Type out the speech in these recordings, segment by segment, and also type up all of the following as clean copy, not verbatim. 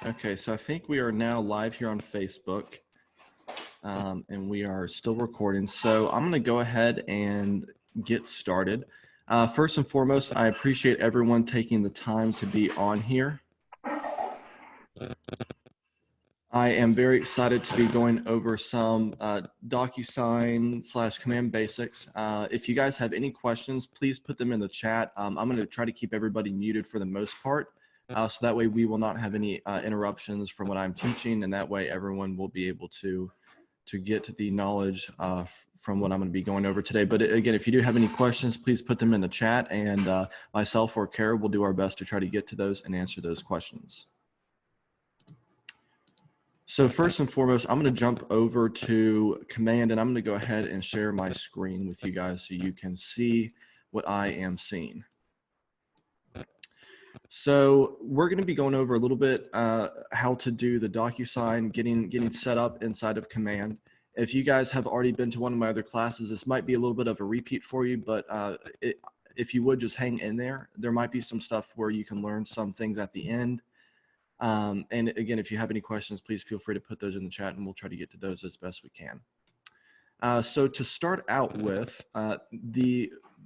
Okay, so I think we are now live here on Facebook, and we are still recording. So I'm going to go ahead and get started. First and foremost, I appreciate everyone taking the time to be on here. I am very excited to be going over some DocuSign / Command Basics. If you guys have any questions, please put them in the chat. I'm going to try to keep everybody muted for the most part. So that way we will not have any interruptions from what I'm teaching, and that way everyone will be able to get the knowledge from what I'm going to be going over today. But again, if you do have any questions, please put them in the chat, and myself or Kara will do our best to try to get to those and answer those questions. So first and foremost, I'm going to jump over to Command, and I'm going to go ahead and share my screen with you guys so you can see what I am seeing. So we're going to be going over a little bit how to do the DocuSign, getting set up inside of Command. If you guys have already been to one of my other classes, this might be a little bit of a repeat for you, but if you would just hang in there, there might be some stuff where you can learn some things at the end. And again, if you have any questions, please feel free to put those in the chat and we'll try to get to those as best we can. So to start out with,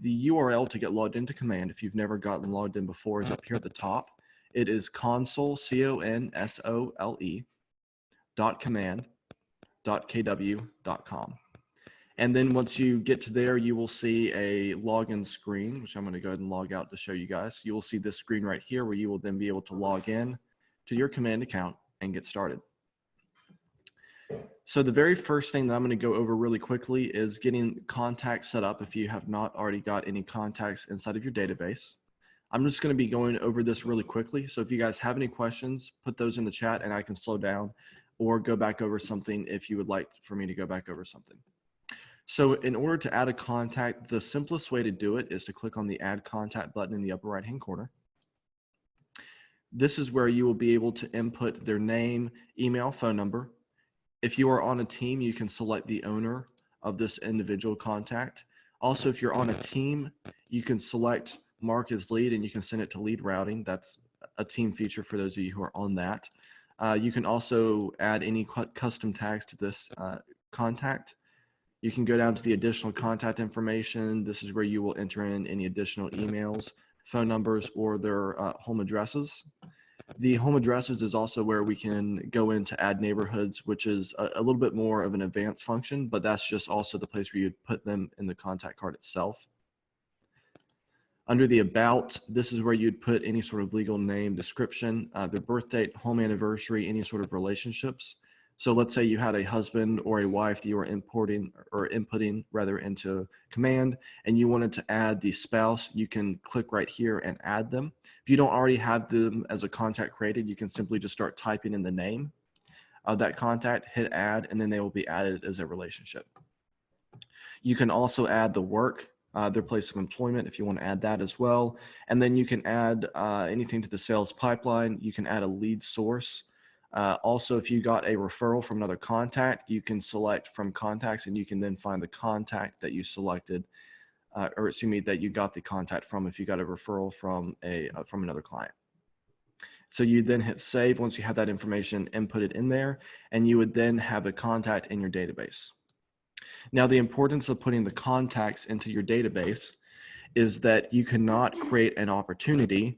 the URL to get logged into Command, if you've never gotten logged in before, is up here at the top. It is console, C-O-N-S-O-L-E, .command.kw.com. And then once you get to there, you will see a login screen, which I'm going to go ahead and log out to show you guys. You will see this screen right here where you will then be able to log in to your Command account and get started. So the very first thing that I'm going to go over really quickly is getting contacts set up if you have not already got any contacts inside of your database. I'm just going to be going over this really quickly. So if you guys have any questions, put those in the chat and I can slow down or go back over something if you would like for me to go back over something. So in order to add a contact, the simplest way to do it is to click on the Add Contact button in the upper right-hand corner. This is where you will be able to input their name, email, phone number. If you are on a team, you can select the owner of this individual contact. Also, if you're on a team, you can select mark as lead and you can send it to lead routing. That's a team feature for those of you who are on that. You can also add any custom tags to this contact. You can go down to the additional contact information. This is where you will enter in any additional emails, phone numbers, or their home addresses. The home addresses is also where we can go in to add neighborhoods, which is a little bit more of an advanced function, but that's just also the place where you'd put them in the contact card itself. Under the About, this is where you'd put any sort of legal name, description, their birth date, home anniversary, any sort of relationships. So let's say you had a husband or a wife that you were inputting rather into Command, and you wanted to add the spouse, you can click right here and add them. If you don't already have them as a contact created, you can simply just start typing in the name of that contact, hit add, and then they will be added as a relationship. You can also add the work, their place of employment, if you want to add that as well. And then you can add anything to the sales pipeline. You can add a lead source. Also, if you got a referral from another contact, you can select from contacts and you can then find the contact that you selected, or excuse me, that you got the contact from if you got a referral from another client. So you then hit save once you have that information, input it in there, and you would then have a contact in your database. Now, the importance of putting the contacts into your database is that you cannot create an opportunity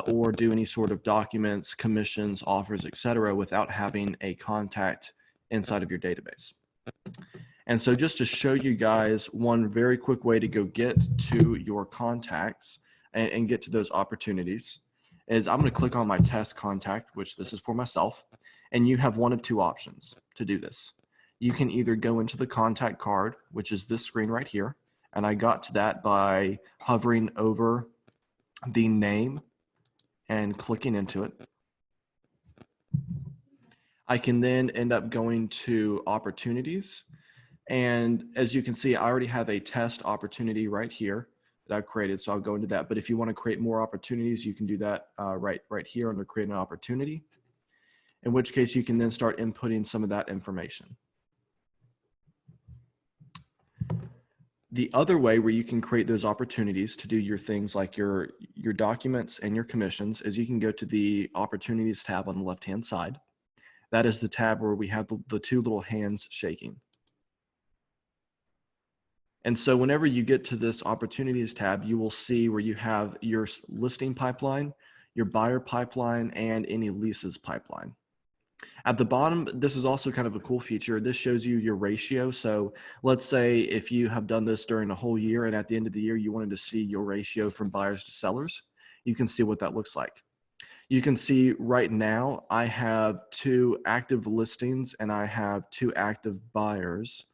or do any sort of documents, commissions, offers, etc., without having a contact inside of your database. And so just to show you guys one very quick way to go get to your contacts and get to those opportunities is I'm going to click on my test contact, which this is for myself, and you have one of two options to do this. You can either go into the contact card, which is this screen right here, and I got to that by hovering over the name and clicking into it. I can then end up going to opportunities. And as you can see, I already have a test opportunity right here that I've created. So I'll go into that. But if you want to create more opportunities, you can do that right here under create an opportunity, in which case you can then start inputting some of that information. The other way where you can create those opportunities to do your things like your documents and your commissions is you can go to the Opportunities tab on the left-hand side. That is the tab where we have the two little hands shaking. And so whenever you get to this Opportunities tab, you will see where you have your listing pipeline, your buyer pipeline, and any leases pipeline. At the bottom, this is also kind of a cool feature. This shows you your ratio. So let's say if you have done this during a whole year and at the end of the year, you wanted to see your ratio from buyers to sellers, you can see what that looks like. You can see right now, I have 2 active listings and I have 2 active buyers.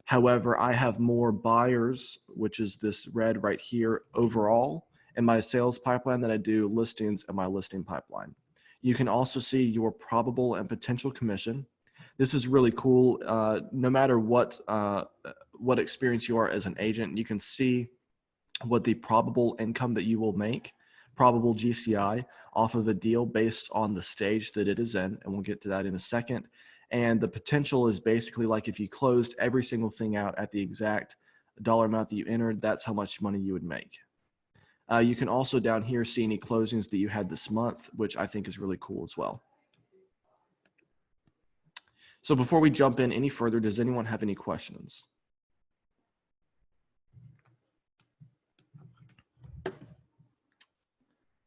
However, I have more buyers, which is this red right here overall in my sales pipeline than I do listings in my listing pipeline. You can also see your probable and potential commission. This is really cool. No matter what experience you are as an agent, you can see what the probable income that you will make, probable GCI, off of a deal based on the stage that it is in, and we'll get to that in a second. And the potential is basically like if you closed every single thing out at the exact dollar amount that you entered, that's how much money you would make. You can also down here see any closings that you had this month, which I think is really cool as well. So before we jump in any further, does anyone have any questions?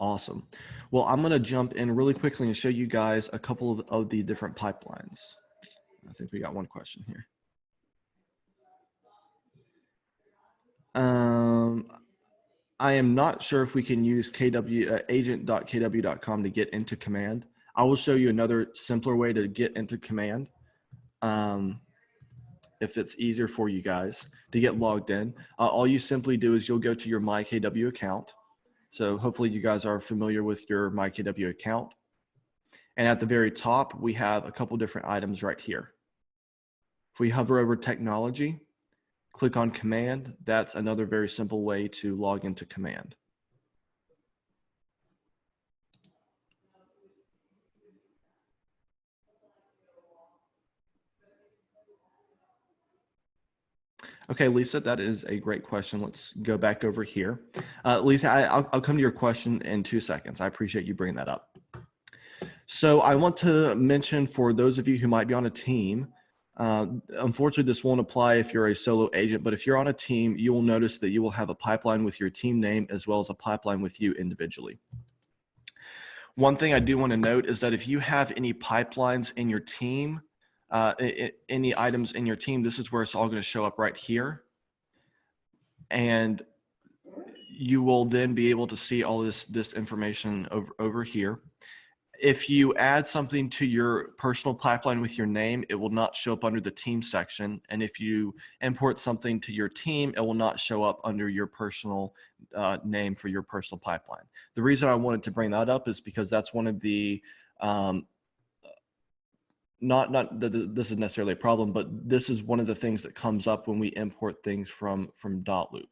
Awesome. Well, I'm going to jump in really quickly and show you guys a couple of the different pipelines. I think we got one question here. I am not sure if we can use agent.kw.com to get into command. I will show you another simpler way to get into command. If it's easier for you guys to get logged in, all you simply do is you'll go to your MyKW account. So hopefully you guys are familiar with your MyKW account. And at the very top, we have a couple different items right here. If we hover over technology, click on command, that's another very simple way to log into command. Okay, Lisa, that is a great question. Let's go back over here. Lisa, I'll come to your question in 2 seconds. I appreciate you bringing that up. So I want to mention for those of you who might be on a team, unfortunately, this won't apply if you're a solo agent, but if you're on a team, you will notice that you will have a pipeline with your team name as well as a pipeline with you individually. One thing I do want to note is that if you have any pipelines in your team, any items in your team, this is where it's all going to show up right here. And you will then be able to see all this information over here. If you add something to your personal pipeline with your name, it will not show up under the team section. And if you import something to your team, it will not show up under your personal name for your personal pipeline. The reason I wanted to bring that up is because that's one of the, not that this is necessarily a problem, but this is one of the things that comes up when we import things from Dotloop.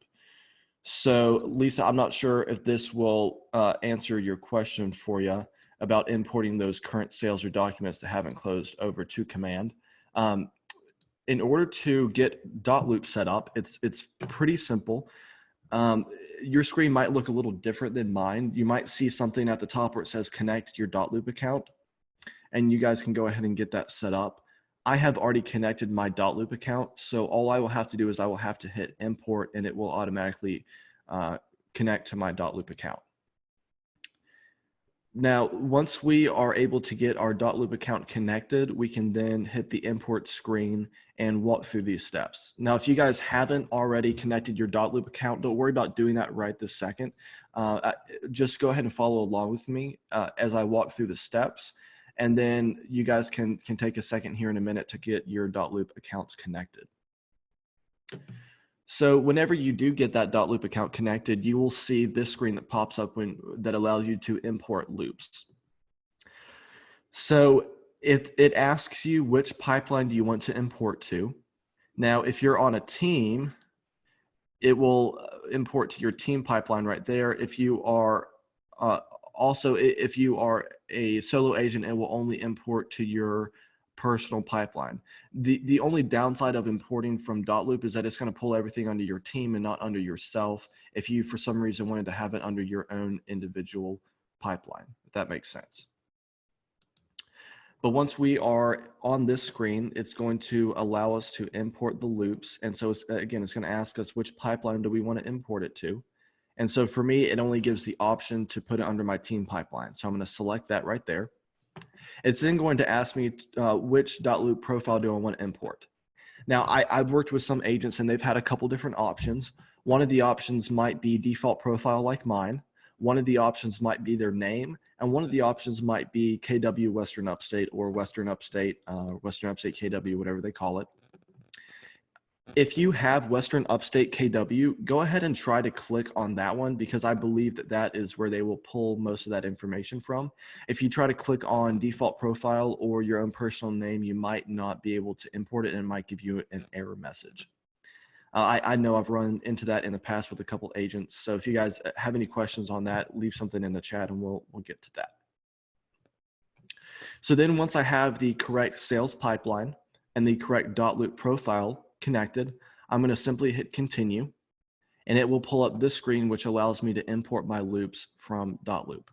So Lisa, I'm not sure if this will answer your question for you about importing those current sales or documents that haven't closed over to command. In order to get Dotloop set up, it's pretty simple. Your screen might look a little different than mine. You might see something at the top where it says connect your Dotloop account, and you guys can go ahead and get that set up. I have already connected my Dotloop account, so all I will have to do is I will have to hit import and it will automatically connect to my Dotloop account. Now, once we are able to get our Dotloop account connected, we can then hit the import screen and walk through these steps. Now, if you guys haven't already connected your Dotloop account, don't worry about doing that right this second. Just go ahead and follow along with me as I walk through the steps. And then you guys can take a second here in a minute to get your Dotloop accounts connected. So whenever you do get that Dotloop account connected, you will see this screen that pops up that allows you to import loops. So it asks you which pipeline do you want to import to. Now, if you're on a team, it will import to your team pipeline right there. If you are if you are a solo agent, it will only import to your personal pipeline. The only downside of importing from .loop is that it's going to pull everything under your team and not under yourself if you for some reason wanted to have it under your own individual pipeline, if that makes sense. But once we are on this screen, it's going to allow us to import the loops. And so again, it's going to ask us which pipeline do we want to import it to. And so for me, it only gives the option to put it under my team pipeline. So I'm going to select that right there. It's then going to ask me which .loop profile do I want to import. Now, I've worked with some agents and they've had a couple different options. One of the options might be default profile like mine. One of the options might be their name. And one of the options might be KW Western Upstate or Western Upstate KW, whatever they call it. If you have Western Upstate KW, go ahead and try to click on that one because I believe that that is where they will pull most of that information from. If you try to click on default profile or your own personal name, you might not be able to import it and it might give you an error message. I know I've run into that in the past with a couple agents. So if you guys have any questions on that, leave something in the chat and we'll get to that. So then once I have the correct sales pipeline and the correct .loop profile connected, I'm going to simply hit continue and it will pull up this screen, which allows me to import my loops from .loop.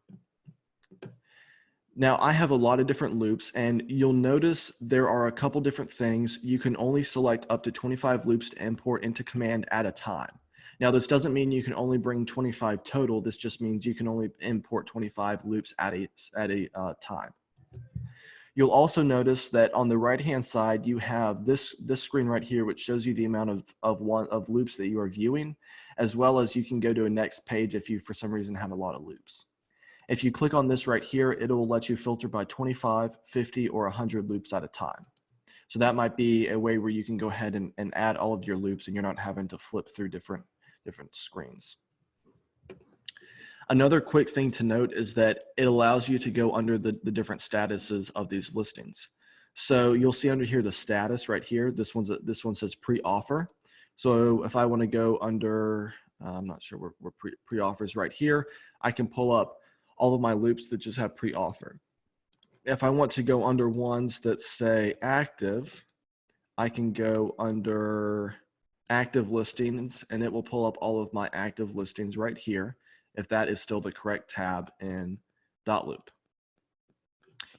Now I have a lot of different loops and you'll notice there are a couple different things. You can only select up to 25 loops to import into command at a time. Now this doesn't mean you can only bring 25 total. This just means you can only import 25 loops at a time. You'll also notice that on the right-hand side, you have this screen right here, which shows you the amount of loops that you are viewing, as well as you can go to a next page if you, for some reason, have a lot of loops. If you click on this right here, it will let you filter by 25, 50, or 100 loops at a time. So that might be a way where you can go ahead and add all of your loops and you're not having to flip through different screens. Another quick thing to note is that it allows you to go under the different statuses of these listings. So you'll see under here the status right here. This one says pre-offer. So if I want to go under, I'm not sure where pre-offer is right here, I can pull up all of my loops that just have pre-offer. If I want to go under ones that say active, I can go under active listings and it will pull up all of my active listings right here if that is still the correct tab in .loop.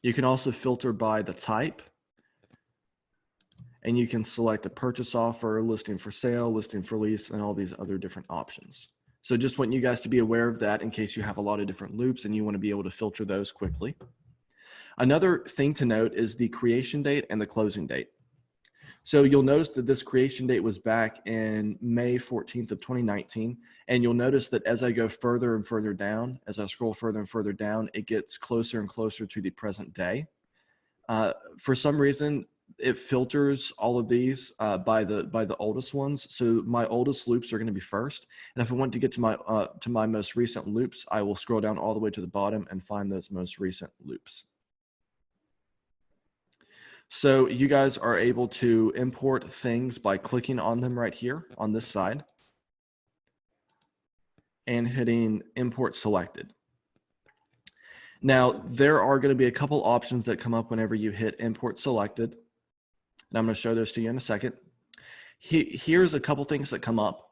You can also filter by the type and you can select a purchase offer, listing for sale, listing for lease, and all these other different options. So just want you guys to be aware of that in case you have a lot of different loops and you want to be able to filter those quickly. Another thing to note is the creation date and the closing date. So you'll notice that this creation date was back in May 14th of 2019. And you'll notice that as I go further and further down, as I scroll further and further down, it gets closer and closer to the present day. For some reason, it filters all of these by the oldest ones. So my oldest loops are going to be first. And if I want to get to my most recent loops, I will scroll down all the way to the bottom and find those most recent loops. So you guys are able to import things by clicking on them right here on this side and hitting import selected. Now, there are going to be a couple options that come up whenever you hit import selected. And I'm going to show those to you in a second. Here's a couple things that come up.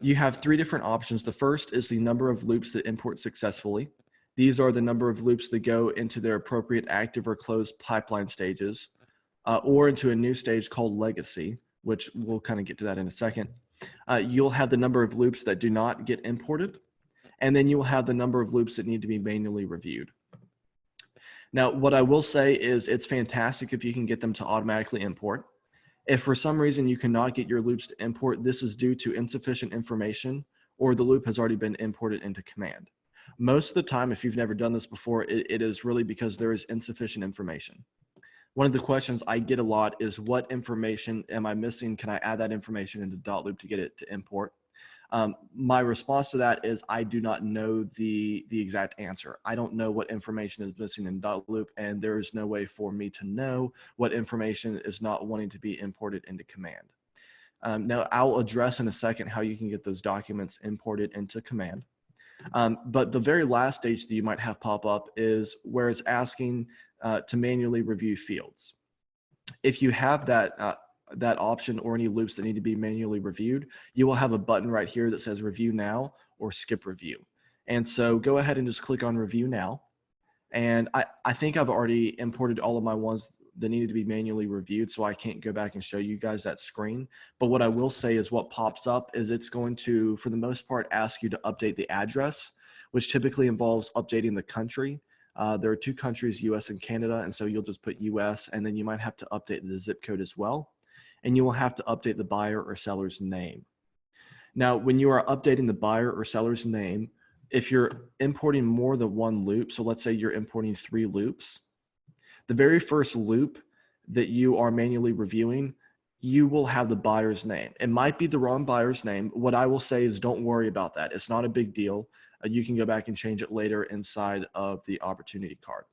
You have three different options. The first is the number of loops that import successfully. These are the number of loops that go into their appropriate active or closed pipeline stages, or into a new stage called legacy, which we'll kind of get to that in a second. You'll have the number of loops that do not get imported, and then you will have the number of loops that need to be manually reviewed. Now, what I will say is it's fantastic if you can get them to automatically import. If for some reason you cannot get your loops to import, this is due to insufficient information or the loop has already been imported into command. Most of the time, if you've never done this before, it is really because there is insufficient information. One of the questions I get a lot is what information am I missing? Can I add that information into .loop to get it to import? My response to that is I do not know the exact answer. I don't know what information is missing in .loop, and there is no way for me to know what information is not wanting to be imported into command. Now, I'll address in a second how you can get those documents imported into command. But the very last stage that you might have pop up is where it's asking to manually review fields. if you have that option or any loops that need to be manually reviewed, you will have a button right here that says review now or skip review. And so go ahead and just click on review now. And I think I've already imported all of my ones that needed to be manually reviewed, so I can't go back and show you guys that screen. But what I will say is what pops up is it's going to, for the most part, ask you to update the address, which typically involves updating the country. There are 2 countries, US and Canada, and so you'll just put US, and then you might have to update the zip code as well. And you will have to update the buyer or seller's name. Now, when you are updating the buyer or seller's name, if you're importing more than 1 loop, so let's say you're importing 3 loops, the very first loop that you are manually reviewing, you will have the buyer's name. It might be the wrong buyer's name. What I will say is don't worry about that. It's not a big deal. You can go back and change it later inside of the opportunity card.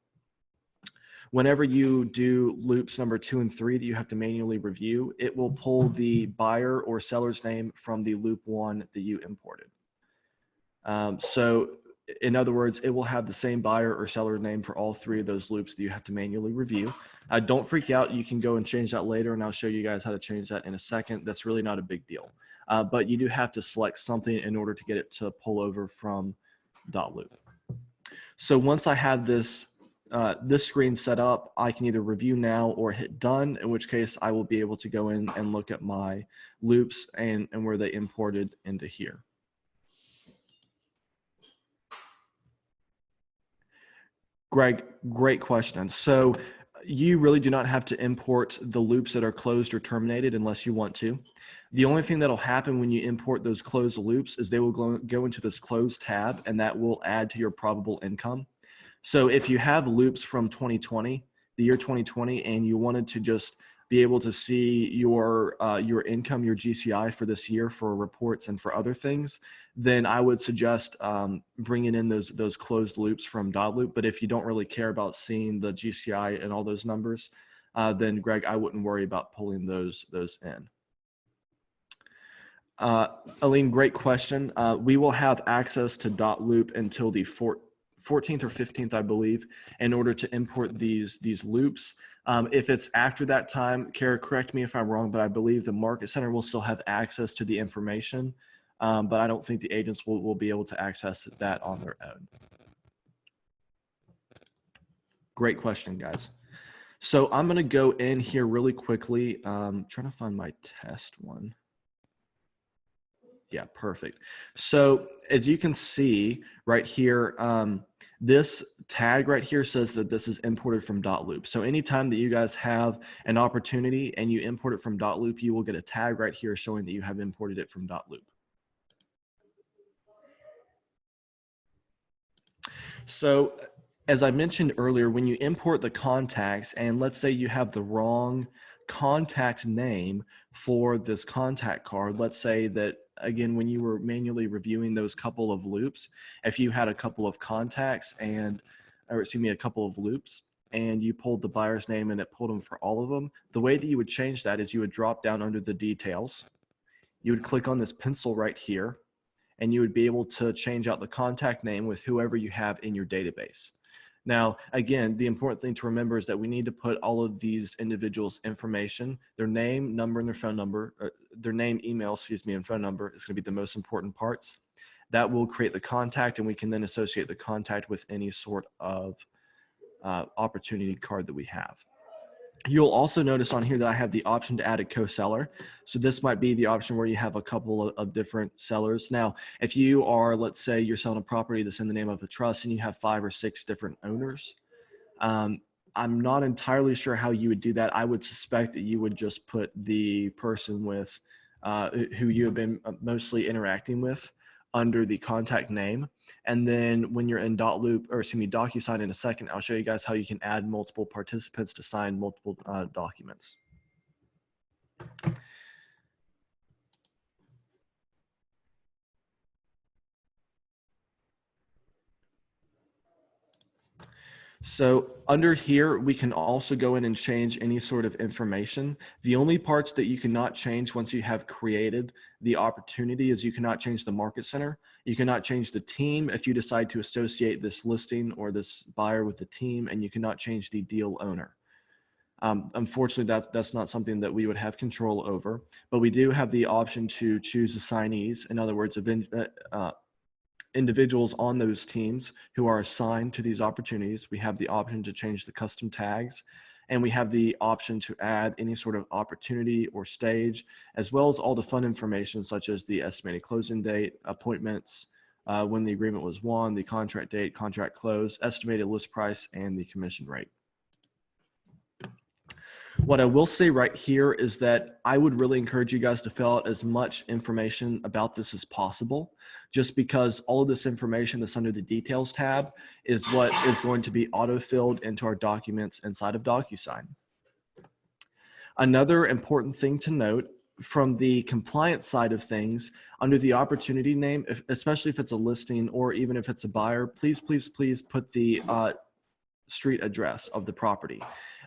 Whenever you do loops number 2 and 3 that you have to manually review, it will pull the buyer or seller's name from the loop 1 that you imported. So in other words, it will have the same buyer or seller name for all 3 of those loops that you have to manually review. Don't freak out. You can go and change that later, and I'll show you guys how to change that in a second. That's really not a big deal. But you do have to select something in order to get it to pull over from .loop. So once I have this screen set up, I can either review now or hit done, in which case I will be able to go in and look at my loops and where they imported into here. Greg, great question. So you really do not have to import the loops that are closed or terminated unless you want to. The only thing that'll happen when you import those closed loops is they will go into this closed tab, and that will add to your probable income. So if you have loops from 2020, the year 2020, and you wanted to just be able to see your income, your GCI for this year for reports and for other things, then I would suggest bringing in those closed loops from .loop. But if you don't really care about seeing the GCI and all those numbers, then Greg, I wouldn't worry about pulling those in. Aline, great question. We will have access to .loop until the 14th or 15th, I believe, in order to import these loops. If it's after that time, Kara, correct me if I'm wrong, but I believe the Market Center will still have access to the information, but I don't think the agents will be able to access that on their own. Great question, guys. So I'm going to go in here really quickly. Trying to find my test one. Yeah, perfect. So as you can see right here, this tag right here says that this is imported from .loop. So anytime that you guys have an opportunity and you import it from .loop, you will get a tag right here showing that you have imported it from .loop. So as I mentioned earlier, when you import the contacts, and let's say you have the wrong contact name for this contact card, let's say that, again, when you were manually reviewing those couple of loops, if you had a couple of contacts or excuse me, a couple of loops, and you pulled the buyer's name and it pulled them for all of them, the way that you would change that is you would drop down under the details. You would click on this pencil right here, and you would be able to change out the contact name with whoever you have in your database. Now, again, the important thing to remember is that we need to put all of these individuals' information, their name, number, and their phone number, their name, email, excuse me, and phone number is going to be the most important parts. That will create the contact, and we can then associate the contact with any sort of opportunity card that we have. You'll also notice on here that I have the option to add a co-seller. So this might be the option where you have a couple of different sellers. Now, if you are, let's say you're selling a property that's in the name of a trust and you have 5 or 6 different owners, I'm not entirely sure how you would do that. I would suspect that you would just put the person with who you have been mostly interacting with under the contact name. And then when you're in .loop, or excuse me, DocuSign in a second, I'll show you guys how you can add multiple participants to sign multiple documents. So under here, we can also go in and change any sort of information. The only parts that you cannot change once you have created the opportunity is you cannot change the market center. You cannot change the team if you decide to associate this listing or this buyer with the team, and you cannot change the deal owner. Unfortunately, that's not something that we would have control over, but we do have the option to choose assignees. In other words, individuals on those teams who are assigned to these opportunities. We have the option to change the custom tags, and we have the option to add any sort of opportunity or stage, as well as all the fun information such as the estimated closing date, appointments, when the agreement was won, the contract date, contract close, estimated list price, and the commission rate. What I will say right here is that I would really encourage you guys to fill out as much information about this as possible, just because all of this information that's under the details tab is what is going to be auto-filled into our documents inside of DocuSign. Another important thing to note from the compliance side of things, under the opportunity name, especially if it's a listing or even if it's a buyer, please put the street address of the property.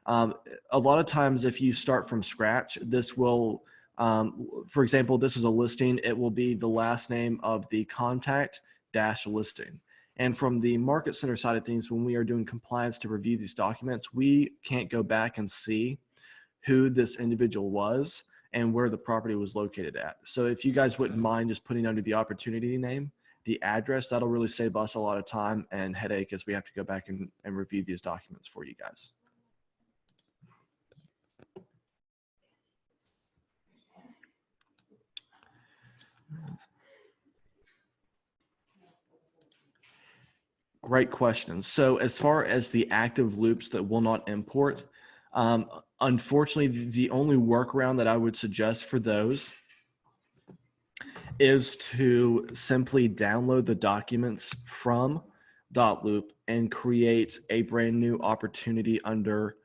A lot of times if you start from scratch, this will, for example, this is a listing, it will be the last name of the contact dash listing. And from the market center side of things, when we are doing compliance to review these documents, we can't go back and see who this individual was and where the property was located at. So if you guys wouldn't mind just putting under the opportunity name, the address, that'll really save us a lot of time and headache as we have to go back and review these documents for you guys. Great question. So as far as the active loops that will not import, unfortunately, the only workaround that I would suggest for those is to simply download the documents from .loop and create a brand new opportunity under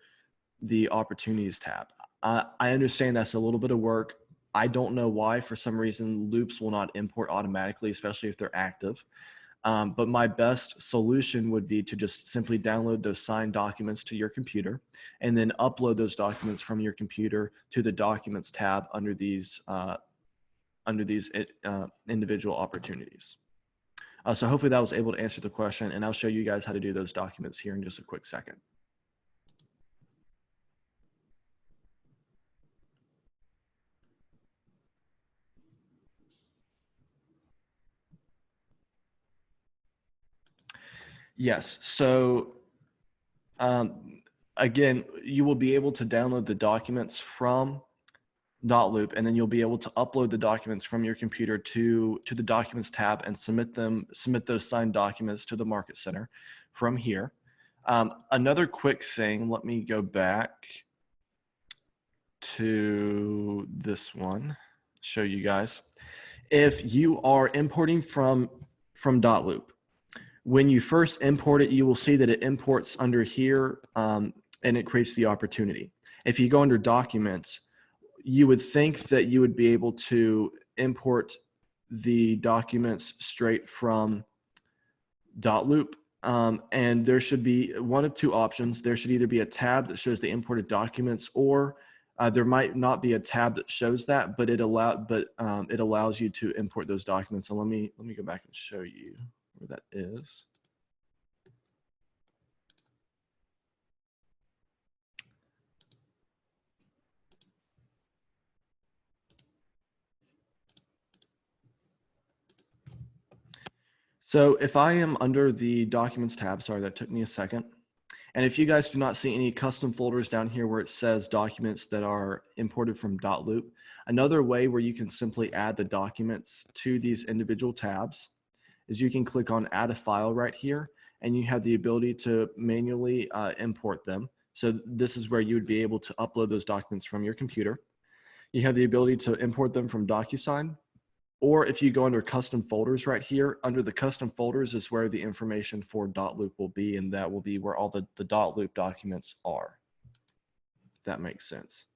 the opportunities tab. I understand that's a little bit of work. I don't know why, for some reason, loops will not import automatically, especially if they're active. But my best solution would be to just simply download those signed documents to your computer and then upload those documents from your computer to the documents tab under these individual opportunities. So hopefully that was able to answer the question, and I'll show you guys how to do those documents here in just a quick second. Yes, so again, you will be able to download the documents from .loop, and then you'll be able to upload the documents from your computer to the documents tab and submit those signed documents to the market center from here. Another quick thing, let me go back to this one, show you guys. If you are importing from .loop, when you first import it, you will see that it imports under here and it creates the opportunity. If you go under documents, you would think that you would be able to import the documents straight from .loop. And there should be one of two options. There should either be a tab that shows the imported documents, or there might not be a tab that shows that, but it allows you to import those documents. So let me go back and show you where that is. So if I am under the documents tab, sorry, that took me a second. And if you guys do not see any custom folders down here where it says documents that are imported from .loop, another way where you can simply add the documents to these individual tabs is you can click on add a file right here, and you have the ability to manually import them. So this is where you would be able to upload those documents from your computer. You have the ability to import them from DocuSign, or if you go under custom folders right here, under the custom folders is where the information for .loop will be, and that will be where all the .loop documents are. If that makes sense.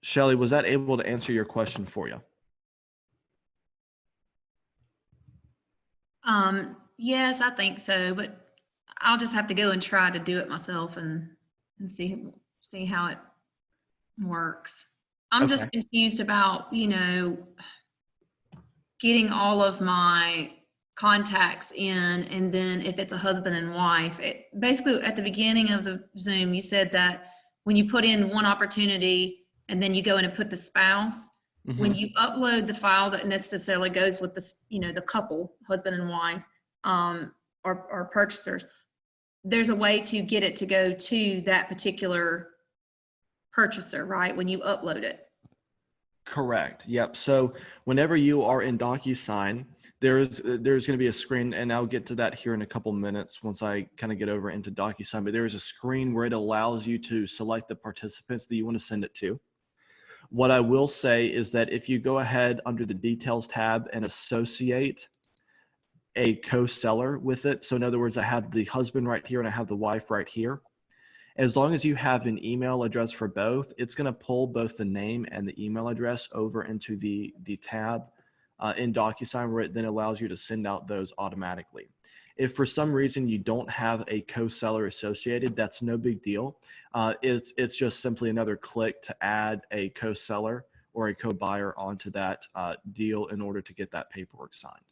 Shelly, was that able to answer your question for you? Yes, I think so, but I'll just have to go and try to do it myself and see how it works. I'm just confused about, getting all of my contacts in, and then if it's a husband and wife, basically at the beginning of the Zoom, you said that when you put in one opportunity and then you go in and put the spouse, when you upload the file that necessarily goes with the, the couple, husband and wife, or purchasers, there's a way to get it to go to that particular purchaser, right? When you upload it. Correct. Yep. So whenever you are in DocuSign, there's going to be a screen, and I'll get to that here in a couple minutes once I kind of get over into DocuSign, but there is a screen where it allows you to select the participants that you want to send it to. What I will say is that if you go ahead under the details tab and associate a co-seller with it, so in other words, I have the husband right here and I have the wife right here. As long as you have an email address for both, it's going to pull both the name and the email address over into the tab in DocuSign, where it then allows you to send out those automatically. If for some reason you don't have a co-seller associated, that's no big deal. It's just simply another click to add a co-seller or a co-buyer onto that deal in order to get that paperwork signed.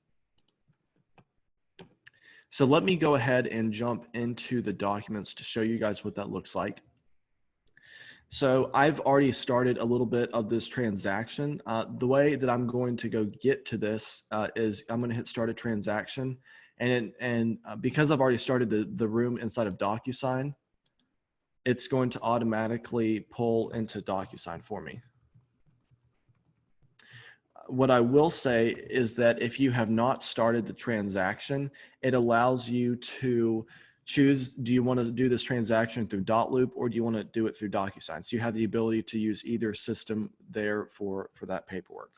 So let me go ahead and jump into the documents to show you guys what that looks like. So I've already started a little bit of this transaction. The way that I'm going to go get to this is I'm going to hit start a transaction. And because I've already started the room inside of DocuSign, it's going to automatically pull into DocuSign for me. What I will say is that if you have not started the transaction, it allows you to choose, do you want to do this transaction through .loop or do you want to do it through DocuSign? So you have the ability to use either system there for that paperwork.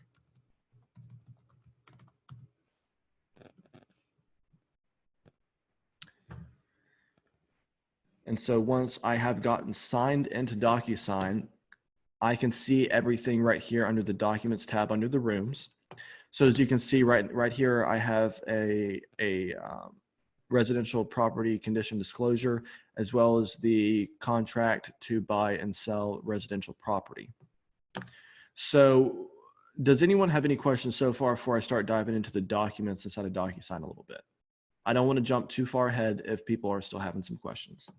And so once I have gotten signed into DocuSign, I can see everything right here under the Documents tab under the Rooms. So as you can see right here, I have a residential property condition disclosure, as well as the contract to buy and sell residential property. So does anyone have any questions so far before I start diving into the documents inside of DocuSign a little bit? I don't want to jump too far ahead if people are still having some questions.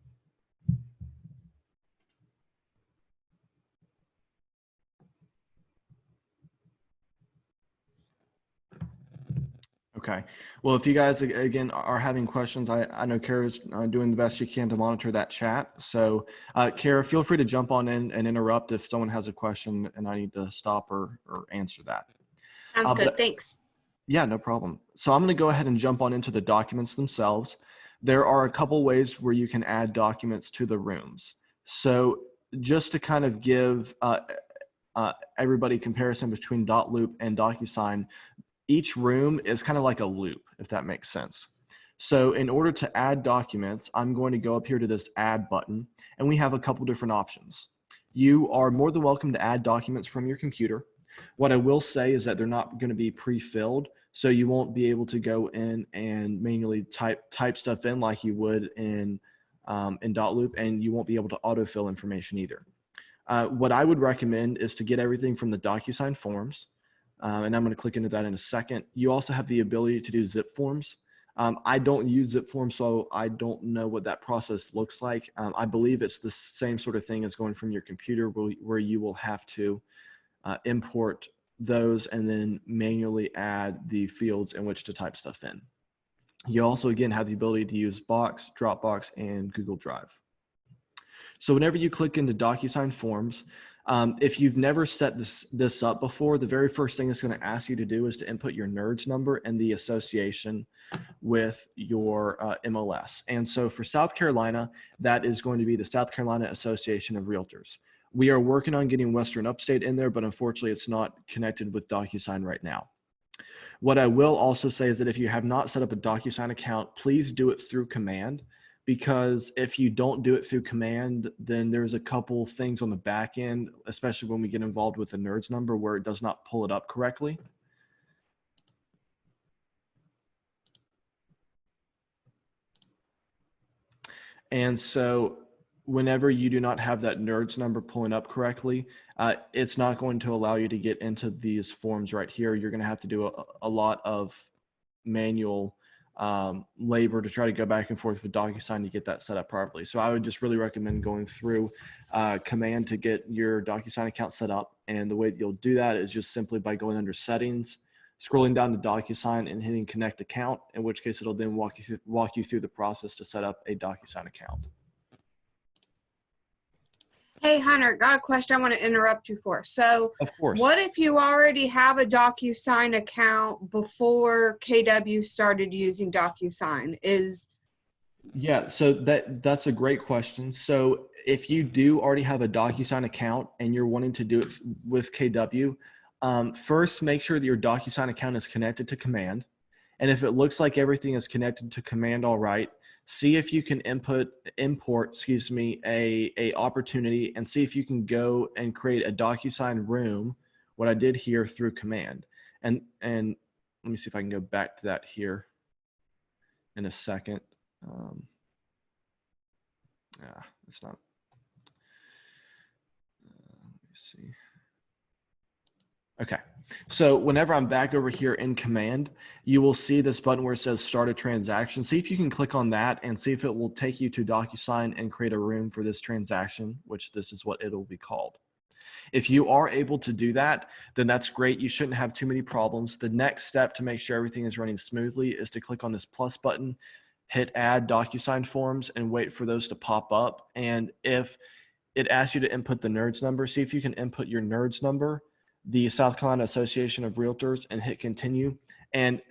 Okay. Well, if you guys, again, are having questions, I know Kara's doing the best she can to monitor that chat. So Kara, feel free to jump on in and interrupt if someone has a question and I need to stop or answer that. Sounds good. Thanks. Yeah, no problem. So I'm going to go ahead and jump on into the documents themselves. There are a couple ways where you can add documents to the rooms. So just to kind of give everybody comparison between .loop and DocuSign, each room is kind of like a loop, if that makes sense. So in order to add documents, I'm going to go up here to this add button, and we have a couple different options. You are more than welcome to add documents from your computer. What I will say is that they're not going to be pre-filled, so you won't be able to go in and manually type stuff in like you would in .loop, and you won't be able to autofill information either. What I would recommend is to get everything from the Docusign Forms. And I'm going to click into that in a second. You also have the ability to do zip forms. I don't use zip forms, so I don't know what that process looks like. I believe it's the same sort of thing as going from your computer where you will have to import those and then manually add the fields in which to type stuff in. You also, again, have the ability to use Box, Dropbox, and Google Drive. So whenever you click into DocuSign Forms, if you've never set this up before, the very first thing it's going to ask you to do is to input your NERDS number and the association with your MLS. And so for South Carolina, that is going to be the South Carolina Association of Realtors. We are working on getting Western Upstate in there, but unfortunately it's not connected with DocuSign right now. What I will also say is that if you have not set up a DocuSign account, please do it through command. Because if you don't do it through command, then there's a couple things on the back end, especially when we get involved with the NERDS number where it does not pull it up correctly. And so whenever you do not have that NERDS number pulling up correctly, it's not going to allow you to get into these forms right here. You're going to have to do a lot of manual labor to try to go back and forth with DocuSign to get that set up properly. So I would just really recommend going through Command to get your DocuSign account set up. And the way that you'll do that is just simply by going under Settings, scrolling down to DocuSign and hitting Connect Account, in which case it'll then walk you through the process to set up a DocuSign account. Hey, Hunter, got a question I want to interrupt you for. So, Of course. what if you already have a DocuSign account before KW started using DocuSign? Yeah, so that's a great question. So if you do already have a DocuSign account and you're wanting to do it with KW, first make sure that your DocuSign account is connected to Command. And if it looks like everything is connected to Command all right, see if you can import, a opportunity, and see if you can go and create a DocuSign room, what I did here, through Command. And let me see if I can go back to that here in a second. It's not. Let me see. Okay, so whenever I'm back over here in Command, you will see this button where it says Start a Transaction. See if you can click on that and see if it will take you to DocuSign and create a room for this transaction, which this is what it'll be called. If you are able to do that, then that's great. You shouldn't have too many problems. The next step to make sure everything is running smoothly is to click on this plus button, hit Add Docusign Forms, and wait for those to pop up. And if it asks you to input the NERDS number, see if you can input your NERDS number, the South Carolina Association of Realtors, and hit Continue. And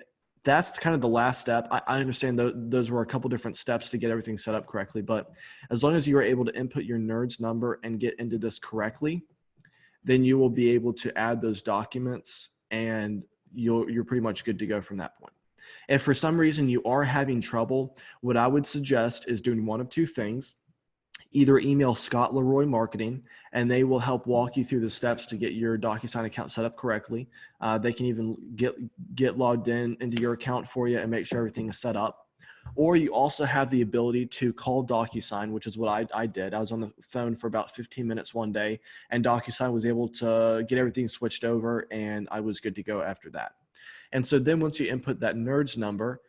that's kind of the last step. I understand those were a couple different steps to get everything set up correctly, but as long as you are able to input your NERDS number and get into this correctly, then you will be able to add those documents and you're pretty much good to go from that point. If for some reason you are having trouble, what I would suggest is doing one of two things. Either email Scott Leroy Marketing, and they will help walk you through the steps to get your DocuSign account set up correctly. They can even get logged into your account for you and make sure everything is set up. Or you also have the ability to call DocuSign, which is what I did. I was on the phone for about 15 minutes one day, and DocuSign was able to get everything switched over, and I was good to go after that. And so then once you input that NERDS number,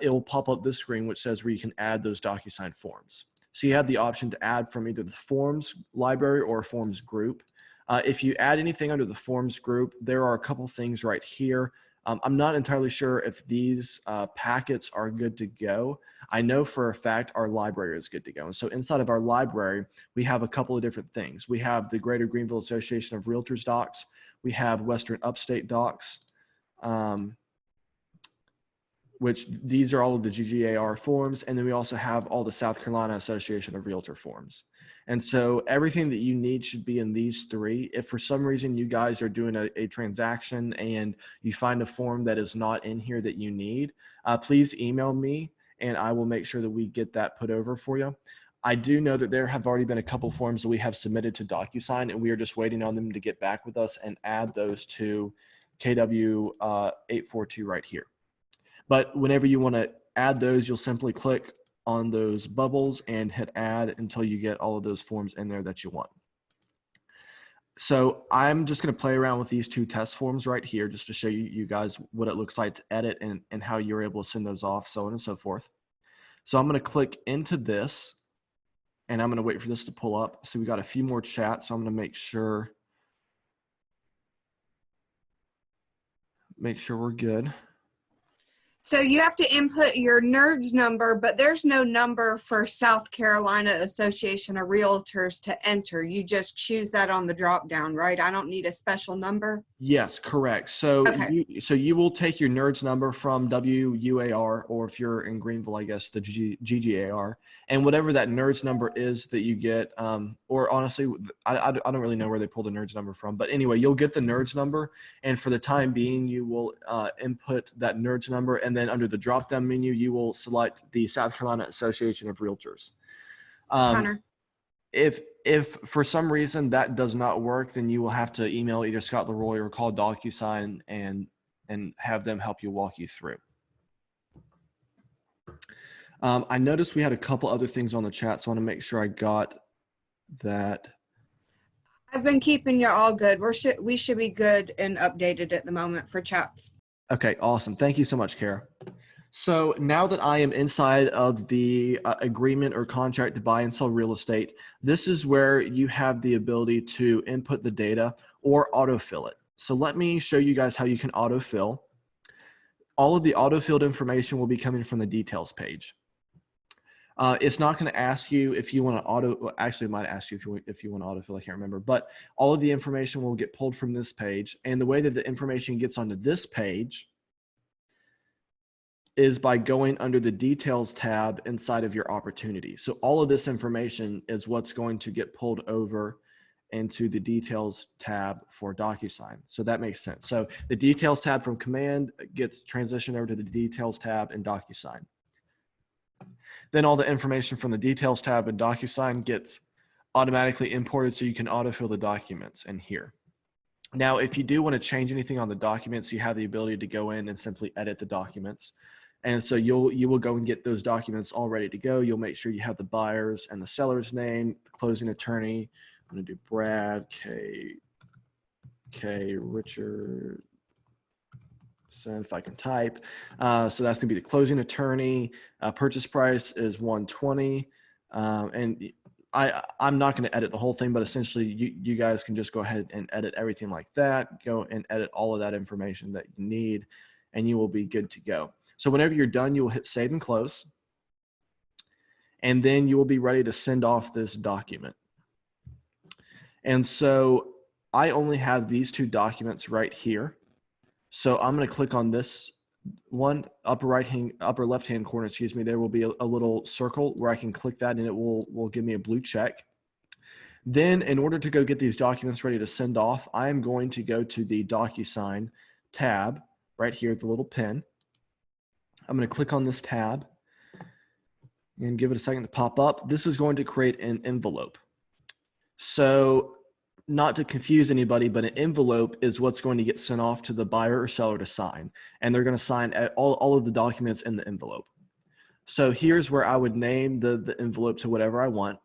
it will pop up this screen which says where you can add those DocuSign forms. So you have the option to add from either the Forms library or Forms group. If you add anything under the Forms group, there are a couple things right here. I'm not entirely sure if these packets are good to go. I know for a fact our library is good to go. And so inside of our library, we have a couple of different things. We have the Greater Greenville Association of Realtors docs. We have Western Upstate docs, which these are all of the GGAR forms. And then we also have all the South Carolina Association of Realtor forms. And so everything that you need should be in these three. If for some reason you guys are doing a transaction and you find a form that is not in here that you need, please email me and I will make sure that we get that put over for you. I do know that there have already been a couple forms that we have submitted to DocuSign, and we are just waiting on them to get back with us and add those to KW 842 right here. But whenever you want to add those, you'll simply click on those bubbles and hit add until you get all of those forms in there that you want. So I'm just going to play around with these two test forms right here just to show you guys what it looks like to edit and how you're able to send those off, so on and so forth. So I'm going to click into this and I'm going to wait for this to pull up. So we got a few more chats, so I'm going to make sure we're good. So you have to input your NERDS number, but there's no number for South Carolina Association of Realtors to enter. You just choose that on the drop down, right? I don't need a special number. Yes, correct. So Okay. you will take your NERDS number from WUAR, or if you're in Greenville, I guess the GGAR, and whatever that NERDS number is that you get, or honestly, I don't really know where they pulled the NERDS number from, but anyway, you'll get the NERDS number, and for the time being, you will input that NERDS number, and then under the drop-down menu, you will select the South Carolina Association of Realtors. Hunter. If for some reason that does not work, then you will have to email either Scott Leroy or call DocuSign and have them help you walk you through. I noticed we had a couple other things on the chat, so I want to make sure I got that. I've been keeping you all good. We should be good and updated at the moment for chats. Okay, awesome. Thank you so much, Kara. So now that I am inside of the agreement or contract to buy and sell real estate, this is where you have the ability to input the data or autofill it. So let me show you guys how you can autofill. All of the autofilled information will be coming from the details page. It's not going to ask you if you want to actually it might ask you if you want to autofill, I can't remember, but all of the information will get pulled from this page. And the way that the information gets onto this page is by going under the details tab inside of your opportunity. So all of this information is what's going to get pulled over into the details tab for DocuSign. So that makes sense. So the details tab from command gets transitioned over to the details tab in DocuSign. Then all the information from the details tab in DocuSign gets automatically imported so you can autofill the documents in here. Now, if you do want to change anything on the documents, you have the ability to go in and simply edit the documents. And so you will go and get those documents all ready to go. You'll make sure you have the buyer's and the seller's name, the closing attorney. I'm going to do Brad K. Richard. So if I can type, so that's gonna be the closing attorney. Purchase price is 120, and I'm not gonna edit the whole thing, but essentially you guys can just go ahead and edit everything like that. Go and edit all of that information that you need, and you will be good to go. So whenever you're done, you will hit save and close, and then you will be ready to send off this document. And so I only have these two documents right here. So I'm going to click on this one, upper left-hand corner, excuse me. There will be a little circle where I can click that and it will give me a blue check. Then in order to go get these documents ready to send off, I am going to go to the DocuSign tab right here at the little pen. I'm going to click on this tab and give it a second to pop up. This is going to create an envelope. So not to confuse anybody, but an envelope is what's going to get sent off to the buyer or seller to sign. And they're going to sign all of the documents in the envelope. So here's where I would name the envelope to whatever I want.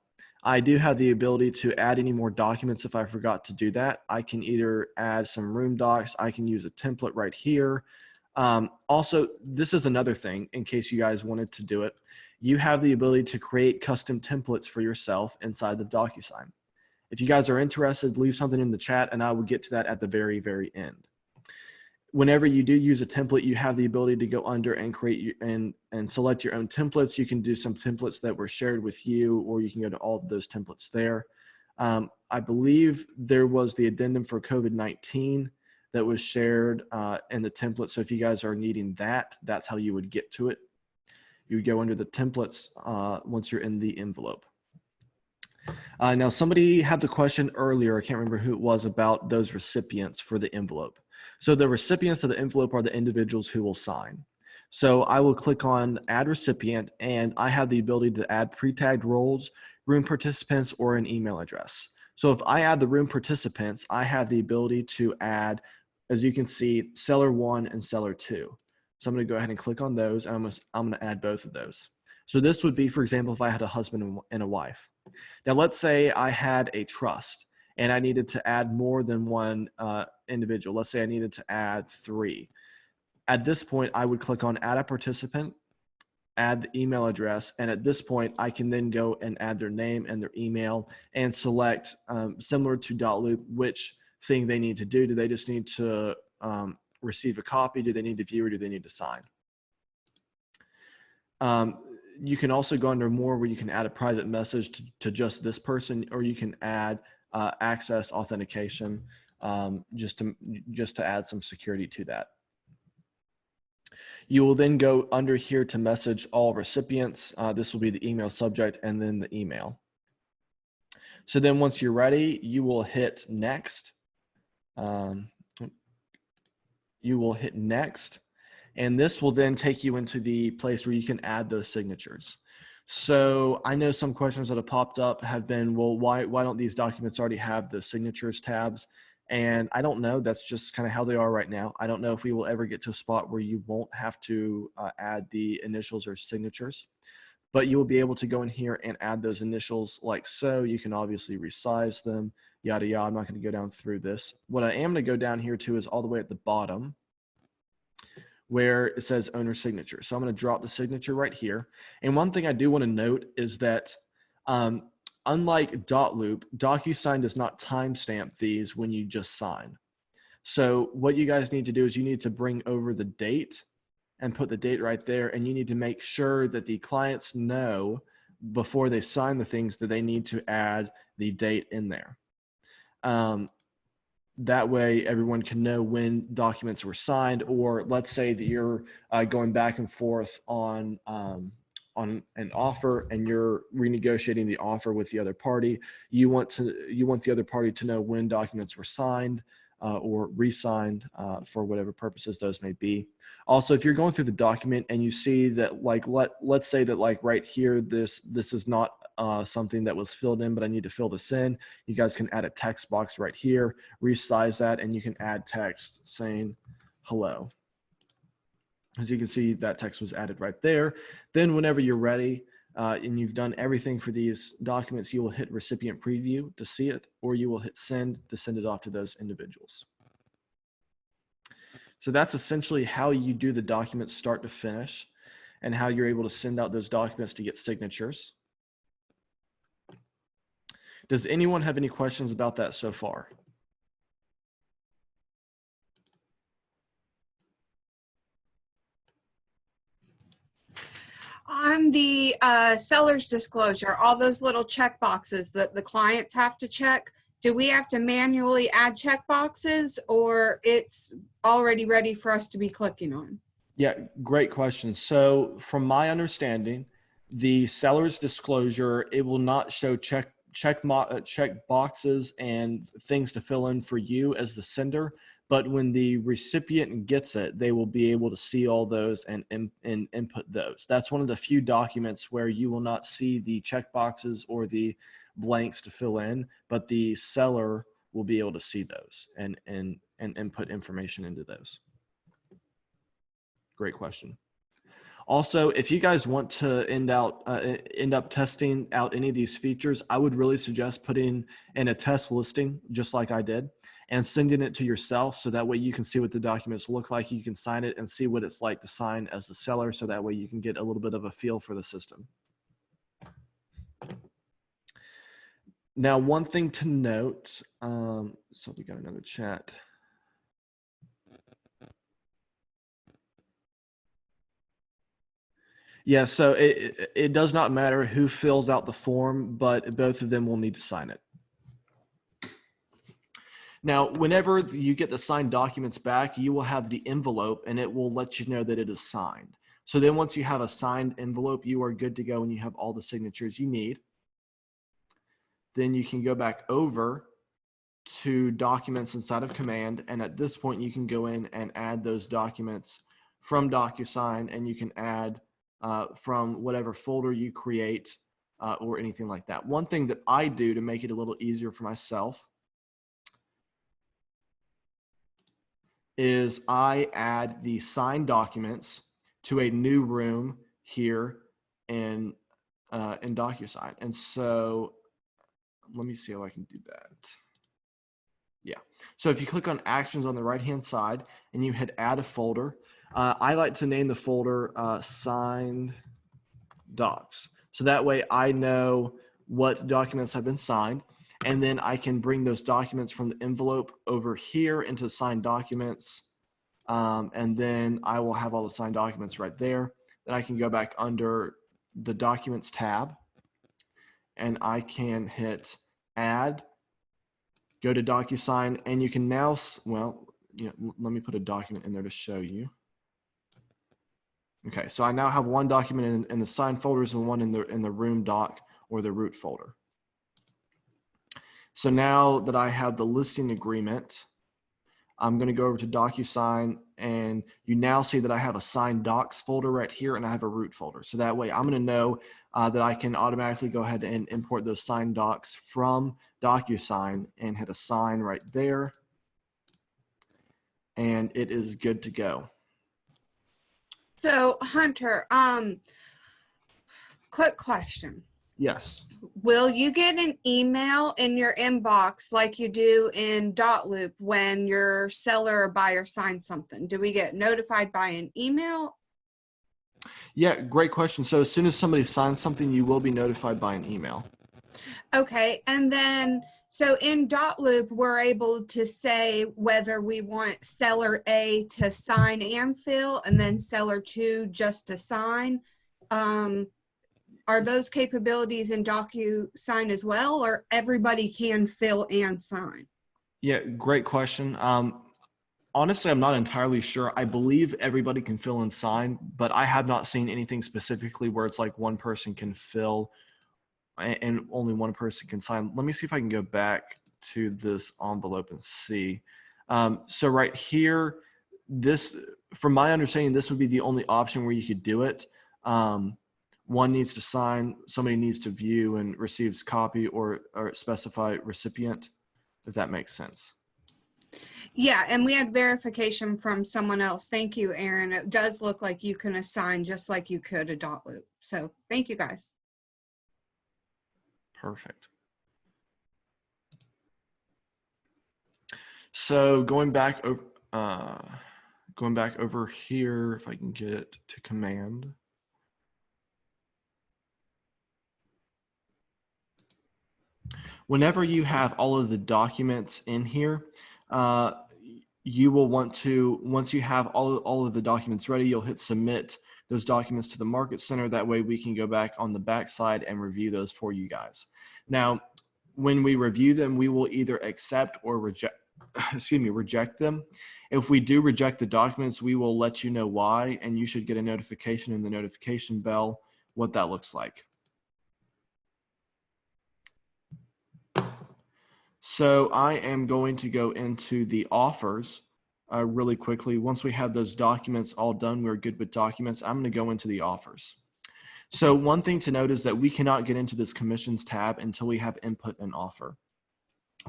I do have the ability to add any more documents if I forgot to do that. I can either add some room docs. I can use a template right here. Also, this is another thing in case you guys wanted to do it. You have the ability to create custom templates for yourself inside of DocuSign. If you guys are interested, leave something in the chat and I will get to that at the very, very end. Whenever you do use a template, you have the ability to go under and create and select your own templates. You can do some templates that were shared with you, or you can go to all of those templates there. I believe there was the addendum for COVID-19 that was shared in the template. So if you guys are needing that, that's how you would get to it. You would go under the templates once you're in the envelope. Now, somebody had the question earlier, I can't remember who it was, about those recipients for the envelope. So the recipients of the envelope are the individuals who will sign. So I will click on Add Recipient, and I have the ability to add pre-tagged roles, room participants, or an email address. So if I add the room participants, I have the ability to add, as you can see, Seller 1 and Seller 2. So I'm going to go ahead and click on those, and I'm going to add both of those. So this would be, for example, if I had a husband and a wife. Now, let's say I had a trust and I needed to add more than one individual. Let's say I needed to add 3. At this point, I would click on Add a Participant, add the email address, and at this point, I can then go and add their name and their email and select, similar to Dotloop, which thing they need to do. Do they just need to receive a copy? Do they need to view, or do they need to sign? You can also go under more, where you can add a private message to just this person, or you can add access authentication just to add some security to that. You will then go under here to message all recipients. This will be the email subject and then the email. So then once you're ready, you will hit next. You will hit next. And this will then take you into the place where you can add those signatures. So I know some questions that have popped up have been, well, why don't these documents already have the signatures tabs? And I don't know, that's just kind of how they are right now. I don't know if we will ever get to a spot where you won't have to add the initials or signatures. but you will be able to go in here and add those initials like so. You can obviously resize them, yada, yada. I'm not going to go down through this. What I am going to go down here to is all the way at the bottom where it says owner signature. So I'm going to drop the signature right here. And one thing I do want to note is that unlike Dotloop, DocuSign does not timestamp these when you just sign. So what you guys need to do is you need to bring over the date and put the date right there. And you need to make sure that the clients know before they sign the things that they need to add the date in there. That way everyone can know when documents were signed, or let's say that you're going back and forth on an offer and you're renegotiating the offer with the other party. You want the other party to know when documents were signed or re-signed for whatever purposes those may be. Also, if you're going through the document and you see that, like, let's say that, like, right here, this is not something that was filled in, but I need to fill this in, you guys can add a text box right here, resize that, and you can add text saying hello. As you can see, that text was added right there. Then whenever you're ready and you've done everything for these documents, you will hit recipient preview to see it, or you will hit send to send it off to those individuals. So that's essentially how you do the documents start to finish and how you're able to send out those documents to get signatures. Does anyone have any questions about that so far? On the seller's disclosure, all those little check boxes that the clients have to check, do we have to manually add check boxes, or it's already ready for us to be clicking on? Yeah, great question. So from my understanding, the seller's disclosure, it will not show check boxes and things to fill in for you as the sender, but when the recipient gets it, they will be able to see all those and input those. That's one of the few documents where you will not see the check boxes or the blanks to fill in, but the seller will be able to see those and input information into those. Great question. Also, if you guys want to end up testing out any of these features, I would really suggest putting in a test listing, just like I did, and sending it to yourself. So that way you can see what the documents look like. You can sign it and see what it's like to sign as the seller. So that way you can get a little bit of a feel for the system. Now, one thing to note, so we got another chat. Yeah, so it does not matter who fills out the form, but both of them will need to sign it. Now, whenever you get the signed documents back, you will have the envelope and it will let you know that it is signed. So then once you have a signed envelope, you are good to go and you have all the signatures you need. Then you can go back over to documents inside of Command. And at this point, you can go in and add those documents from DocuSign, and you can add from whatever folder you create or anything like that. One thing that I do to make it a little easier for myself is I add the signed documents to a new room here in DocuSign. And so let me see how I can do that. Yeah. So if you click on actions on the right-hand side and you hit add a folder, I like to name the folder signed docs. So that way I know what documents have been signed, and then I can bring those documents from the envelope over here into signed documents. And then I will have all the signed documents right there. Then I can go back under the documents tab and I can hit add, go to DocuSign, and you can now, well, let me put a document in there to show you. Okay, so I now have one document in the signed folders and one in the room doc or the root folder. So now that I have the listing agreement, I'm going to go over to DocuSign, and you now see that I have a signed docs folder right here and I have a root folder. So that way I'm going to know that I can automatically go ahead and import those signed docs from DocuSign and hit assign right there. And it is good to go. So Hunter, Quick question. Yes. Will you get an email in your inbox like you do in Dotloop when your seller or buyer signs something? Do we get notified by an email? Yeah, great question. So as soon as somebody signs something, you will be notified by an email. Okay, and then so in Dotloop, we're able to say whether we want seller A to sign and fill, and then seller 2 just to sign. Are those capabilities in DocuSign as well, or everybody can fill and sign? Yeah, great question. Honestly, I'm not entirely sure. I believe everybody can fill and sign, but I have not seen anything specifically where it's like one person can fill and only one person can sign. Let me see if I can go back to this envelope and see. So right here, this, from my understanding, this would be the only option where you could do it. One needs to sign, somebody needs to view and receives copy or specify recipient, if that makes sense. Yeah, and we had verification from someone else. Thank you, Aaron. It does look like you can assign just like you could a Dotloop. So thank you, guys. Perfect. So going back over here, if I can get it to command. Whenever you have all of the documents in here, you will want to, once you have all of the documents ready, you'll hit submit those documents to the Market Center. That way we can go back on the backside and review those for you guys. Now, when we review them, we will either accept or reject, reject them. If we do reject the documents, we will let you know why, and you should get a notification in the notification bell what that looks like. So I am going to go into the offers really quickly. Once we have those documents all done, we're good with documents. I'm going to go into the offers. So one thing to note is that we cannot get into this commissions tab until we have input an offer.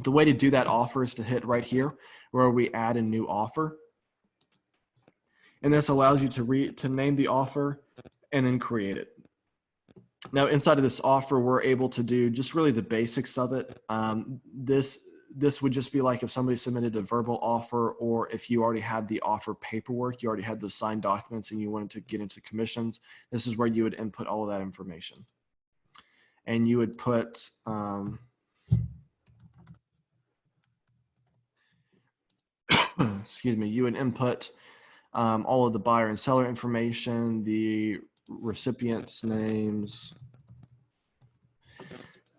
The way to do that offer is to hit right here where we add a new offer. And this allows you to name the offer and then create it. Now, inside of this offer, we're able to do just really the basics of it. This would just be like if somebody submitted a verbal offer, or if you already had the offer paperwork, you already had those signed documents and you wanted to get into commissions. This is where you would input all of that information. And you would put, excuse me, you would input all of the buyer and seller information, the recipients' names,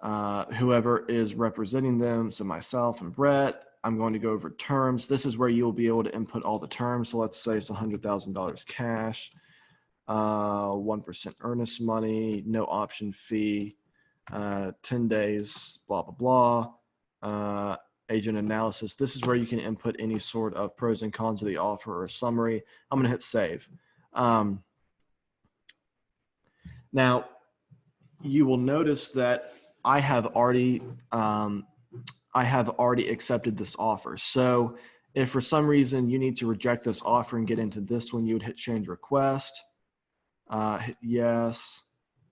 whoever is representing them. So myself and Brett. I'm going to go over terms. This is where you'll be able to input all the terms. So let's say it's $100,000 cash, 1% earnest money, no option fee, 10 days, blah, blah, blah. Agent analysis. This is where you can input any sort of pros and cons of the offer or summary. I'm going to hit save. Now, you will notice that I have already accepted this offer. So if for some reason you need to reject this offer and get into this one, you would hit change request, hit yes.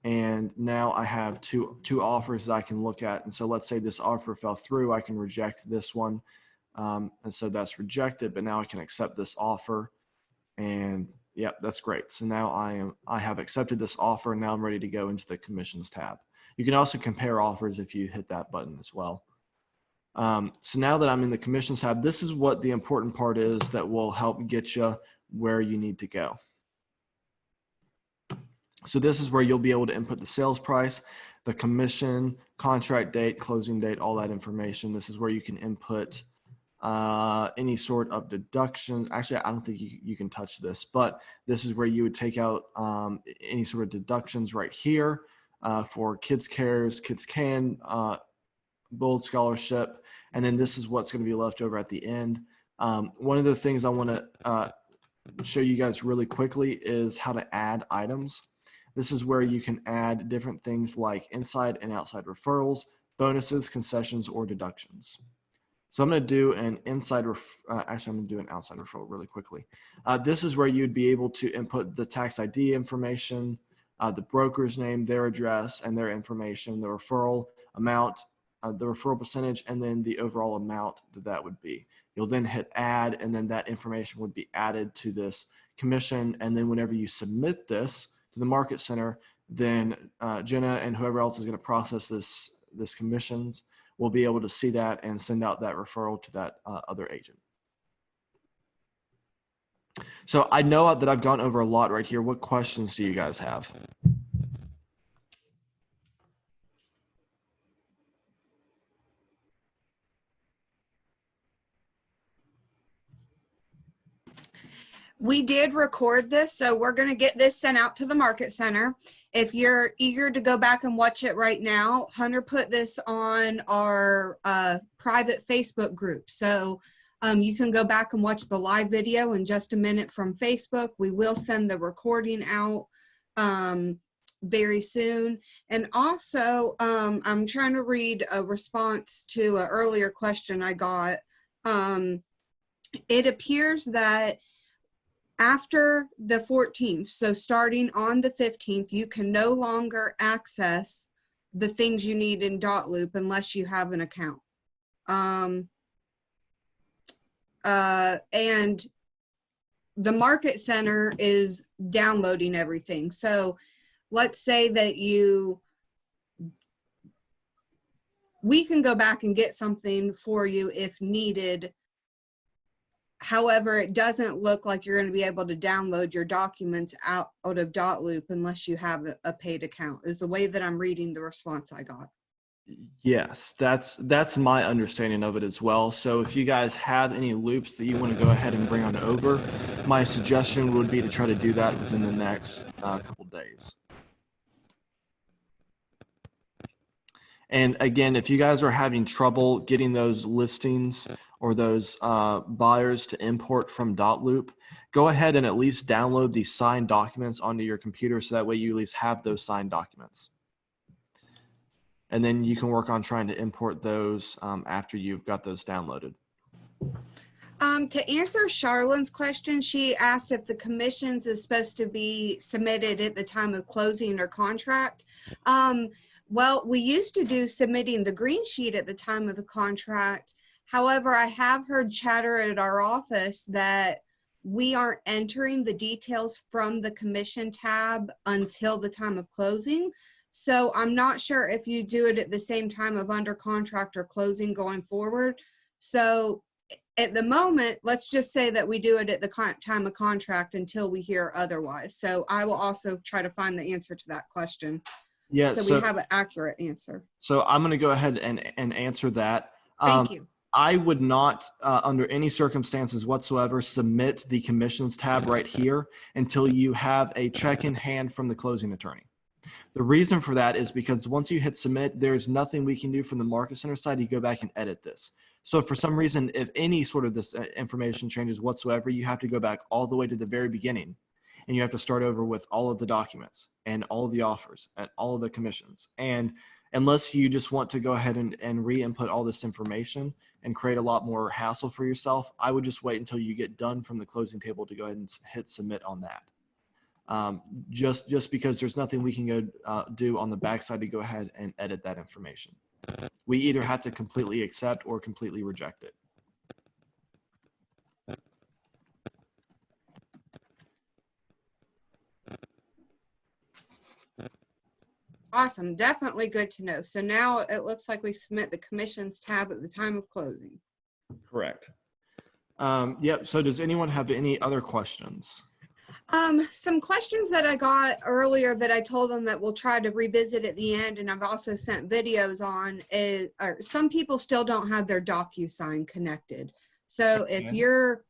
And now I have two offers that I can look at. And so let's say this offer fell through, I can reject this one. And so that's rejected, but now I can accept this offer. And yeah, that's great. So now I have accepted this offer, and now I'm ready to go into the commissions tab. You can also compare offers if you hit that button as well. So now that I'm in the commissions tab, this is what the important part is that will help get you where you need to go. So this is where you'll be able to input the sales price, the commission, contract date, closing date, all that information. This is where you can input any sort of deductions. Actually, I don't think you can touch this, but this is where you would take out any sort of deductions right here for Kids Cares, Kids Can, Bold Scholarship, and then this is what's going to be left over at the end. One of the things I want to show you guys really quickly is how to add items. This is where you can add different things like inside and outside referrals, bonuses, concessions, or deductions. So I'm going to do an inside, actually I'm going to do an outside referral really quickly. This is where you'd be able to input the tax ID information, the broker's name, their address, and their information, the referral amount, the referral percentage, and then the overall amount that would be. You'll then hit add, and then that information would be added to this commission. And then whenever you submit this to the Market Center, then Jenna and whoever else is going to process this commissions will be able to see that and send out that referral to that other agent. So I know that I've gone over a lot right here. What questions do you guys have? We did record this, so we're going to get this sent out to the Market Center. If you're eager to go back and watch it right now, Hunter put this on our private Facebook group. So you can go back and watch the live video in just a minute from Facebook. We will send the recording out very soon. And also, I'm trying to read a response to an earlier question I got. It appears that after the 14th, so starting on the 15th, you can no longer access the things you need in Dotloop unless you have an account. And the Market Center is downloading everything. So let's say that we can go back and get something for you if needed. However, it doesn't look like you're going to be able to download your documents out of Dotloop unless you have a paid account, is the way that I'm reading the response I got. Yes, that's my understanding of it as well. So if you guys have any loops that you want to go ahead and bring on over, my suggestion would be to try to do that within the next couple days. And again, if you guys are having trouble getting those listings or those buyers to import from Dotloop, go ahead and at least download the signed documents onto your computer so that way you at least have those signed documents. And then you can work on trying to import those after you've got those downloaded. To answer Charlene's question, she asked if the commissions is supposed to be submitted at the time of closing or contract. Well, we used to do submitting the green sheet at the time of the contract. However, I have heard chatter at our office that we aren't entering the details from the commission tab until the time of closing. So I'm not sure if you do it at the same time of under contract or closing going forward. So at the moment, let's just say that we do it at the time of contract until we hear otherwise. So I will also try to find the answer to that question. Yeah, so we have an accurate answer. So I'm going to go ahead and answer that. Thank you. I would not, under any circumstances whatsoever, submit the commissions tab right here until you have a check in hand from the closing attorney. The reason for that is because once you hit submit, there's nothing we can do from the Market Center side. You go back and edit this. So if for some reason, if any sort of this information changes whatsoever, you have to go back all the way to the very beginning. And you have to start over with all of the documents and all of the offers and all of the commissions. And unless you just want to go ahead and re-input all this information and create a lot more hassle for yourself, I would just wait until you get done from the closing table to go ahead and hit submit on that. Just because there's nothing we can go do on the backside to go ahead and edit that information. We either have to completely accept or completely reject it. Awesome. Definitely good to know. So now it looks like we submit the commissions tab at the time of closing. Correct. Yep. So does anyone have any other questions? Some questions that I got earlier that I told them that we'll try to revisit at the end, and I've also sent videos on, is some people still don't have their DocuSign connected. So if you're,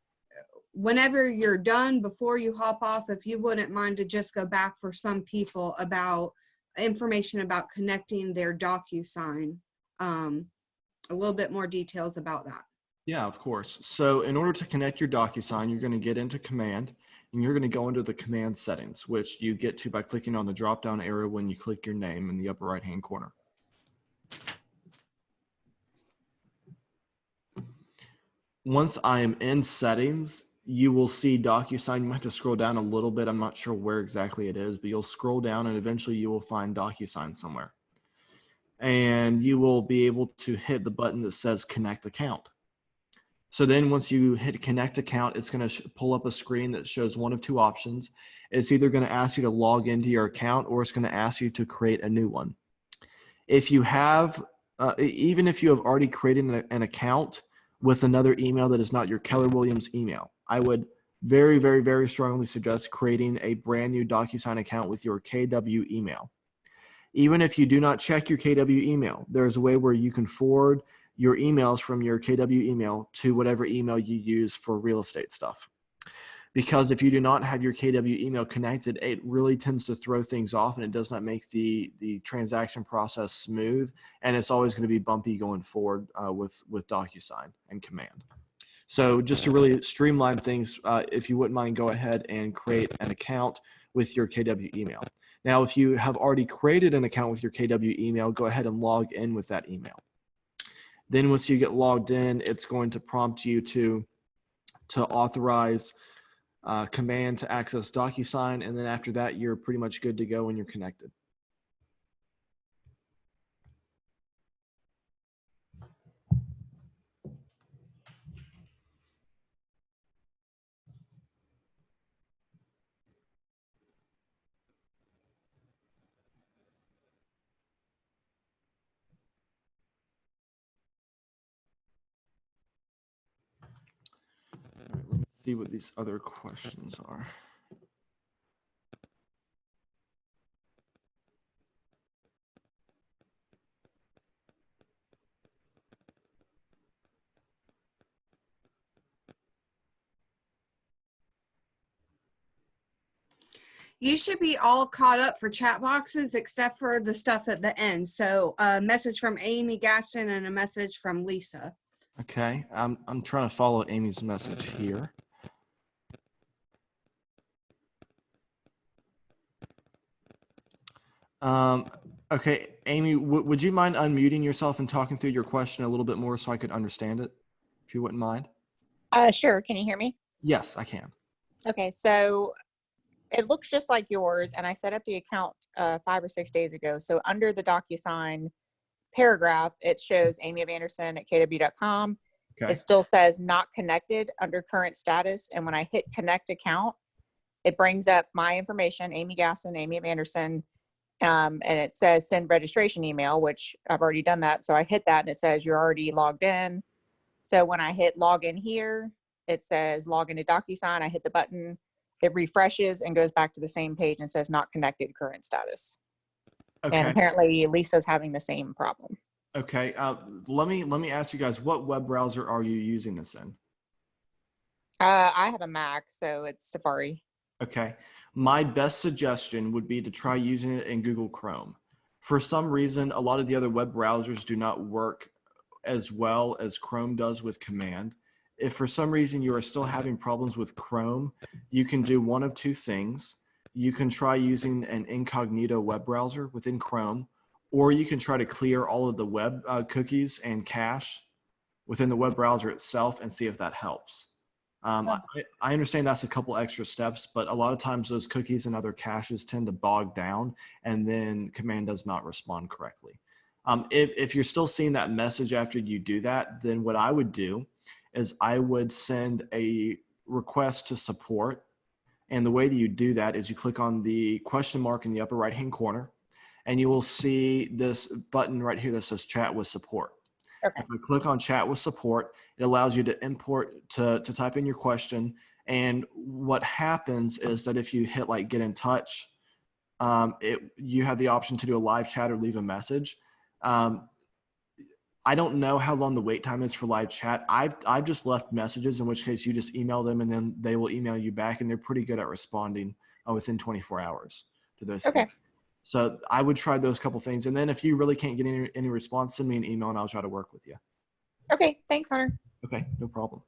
whenever you're done, before you hop off, if you wouldn't mind to just go back for some people about information about connecting their DocuSign, a little bit more details about that. Yeah, of course. So in order to connect your DocuSign, you're going to get into Command, and you're going to go into the Command settings, which you get to by clicking on the drop-down arrow when you click your name in the upper right-hand corner. Once I am in settings, you will see DocuSign. You might have to scroll down a little bit. I'm not sure where exactly it is, but you'll scroll down and eventually you will find DocuSign somewhere. And you will be able to hit the button that says connect account. So then once you hit connect account, it's going to pull up a screen that shows one of two options. It's either going to ask you to log into your account or it's going to ask you to create a new one. If you have, even if you have already created an account with another email that is not your Keller Williams email, I would very, very, very strongly suggest creating a brand new DocuSign account with your KW email. Even if you do not check your KW email, there's a way where you can forward your emails from your KW email to whatever email you use for real estate stuff. Because if you do not have your KW email connected, it really tends to throw things off and it does not make the transaction process smooth. And it's always going to be bumpy going forward with DocuSign and Command. So just to really streamline things, if you wouldn't mind, go ahead and create an account with your KW email. Now, if you have already created an account with your KW email, go ahead and log in with that email. Then once you get logged in, it's going to prompt you to authorize Command to access DocuSign. And then after that, you're pretty much good to go when you're connected. All right, let me see what these other questions are. You should be all caught up for chat boxes except for the stuff at the end. So a message from Amy Gaston and a message from Lisa. Okay, I'm trying to follow Amy's message here. Okay, Amy, would you mind unmuting yourself and talking through your question a little bit more so I could understand it, if you wouldn't mind? Sure. Can you hear me? Yes, I can. Okay. So it looks just like yours. And I set up the account 5 or 6 days ago. So under the DocuSign paragraph, it shows Amy Anderson at kw.com. Okay. It still says not connected under current status. And when I hit connect account, it brings up my information, Amy Gaston, Amy Anderson. And it says send registration email, which I've already done that. So I hit that and it says you're already logged in. So when I hit log in here, it says log into DocuSign. I hit the button, it refreshes and goes back to the same page and says not connected current status. Okay. And apparently Lisa's having the same problem. Okay. Let me ask you guys, what web browser are you using this in? I have a Mac, so it's Safari. Okay. My best suggestion would be to try using it in Google Chrome. For some reason, a lot of the other web browsers do not work as well as Chrome does with Command. If for some reason you are still having problems with Chrome, you can do one of two things. You can try using an incognito web browser within Chrome, or you can try to clear all of the web cookies and cache within the web browser itself and see if that helps. I understand that's a couple extra steps, but a lot of times those cookies and other caches tend to bog down and then Command does not respond correctly. If you're still seeing that message after you do that, then what I would do is I would send a request to support. And the way that you do that is you click on the question mark in the upper right-hand corner, and you will see this button right here that says chat with support. Okay. If you click on chat with support, it allows you to import, to type in your question. And what happens is that if you hit like get in touch, you have the option to do a live chat or leave a message. I don't know how long the wait time is for live chat. I've just left messages, in which case you just email them and then they will email you back, and they're pretty good at responding within 24 hours to those Okay. things. So I would try those couple things. And then if you really can't get any response, send me an email and I'll try to work with you. Okay. Thanks, Hunter. Okay, no problem.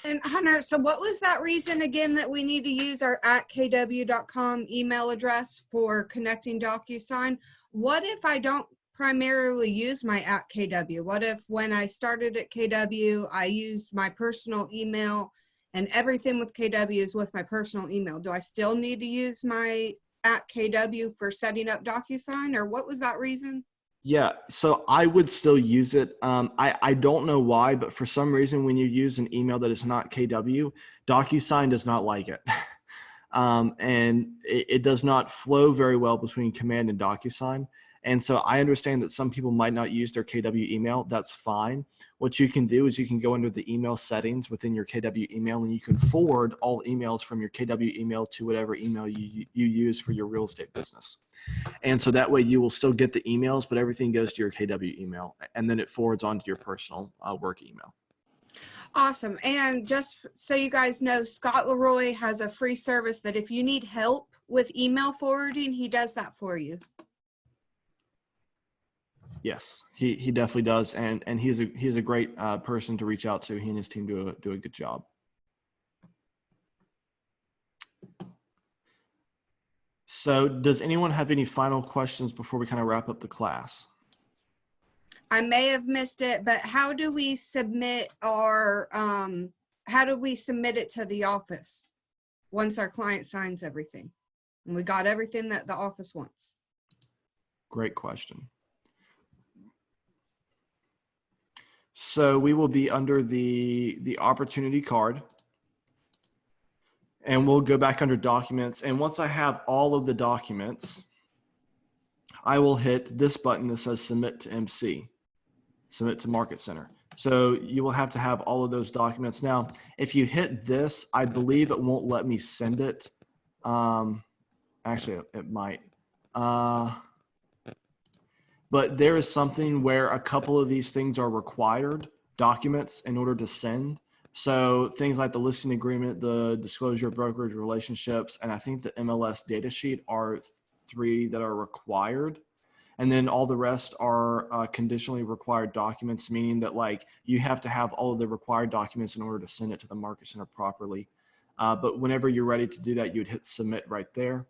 And Hunter, so what was that reason again that we need to use our @kw.com email address for connecting DocuSign? What if I don't primarily use my @kw? What if when I started at KW, I used my personal email and everything with KW is with my personal email? Do I still need to use my @kw for setting up DocuSign, or what was that reason? Yeah, so I would still use it. I don't know why, but for some reason, when you use an email that is not KW, DocuSign does not like it. And it does not flow very well between Command and DocuSign. And so I understand that some people might not use their KW email. That's fine. What you can do is you can go under the email settings within your KW email, and you can forward all emails from your KW email to whatever email you use for your real estate business. And so that way you will still get the emails, but everything goes to your KW email, and then it forwards on to your personal work email. Awesome. And just so you guys know, Scott Leroy has a free service that if you need help with email forwarding, he does that for you. Yes, he definitely does, and he's a great person to reach out to. He and his team do a good job. So does anyone have any final questions before we kind of wrap up the class? I may have missed it, but how do we submit our, how do we submit it to the office once our client signs everything and we got everything that the office wants? Great question. So we will be under the opportunity card, and we'll go back under documents. And once I have all of the documents, I will hit this button that says submit to MC, submit to Market Center. So you will have to have all of those documents. Now, if you hit this, I believe it won't let me send it. Actually, it might. But there is something where a couple of these things are required documents in order to send. So things like the listing agreement, the disclosure of brokerage relationships, and I think the MLS data sheet are 3 that are required. And then all the rest are conditionally required documents, meaning that like you have to have all of the required documents in order to send it to the Market Center properly. But whenever you're ready to do that, you'd hit submit right there.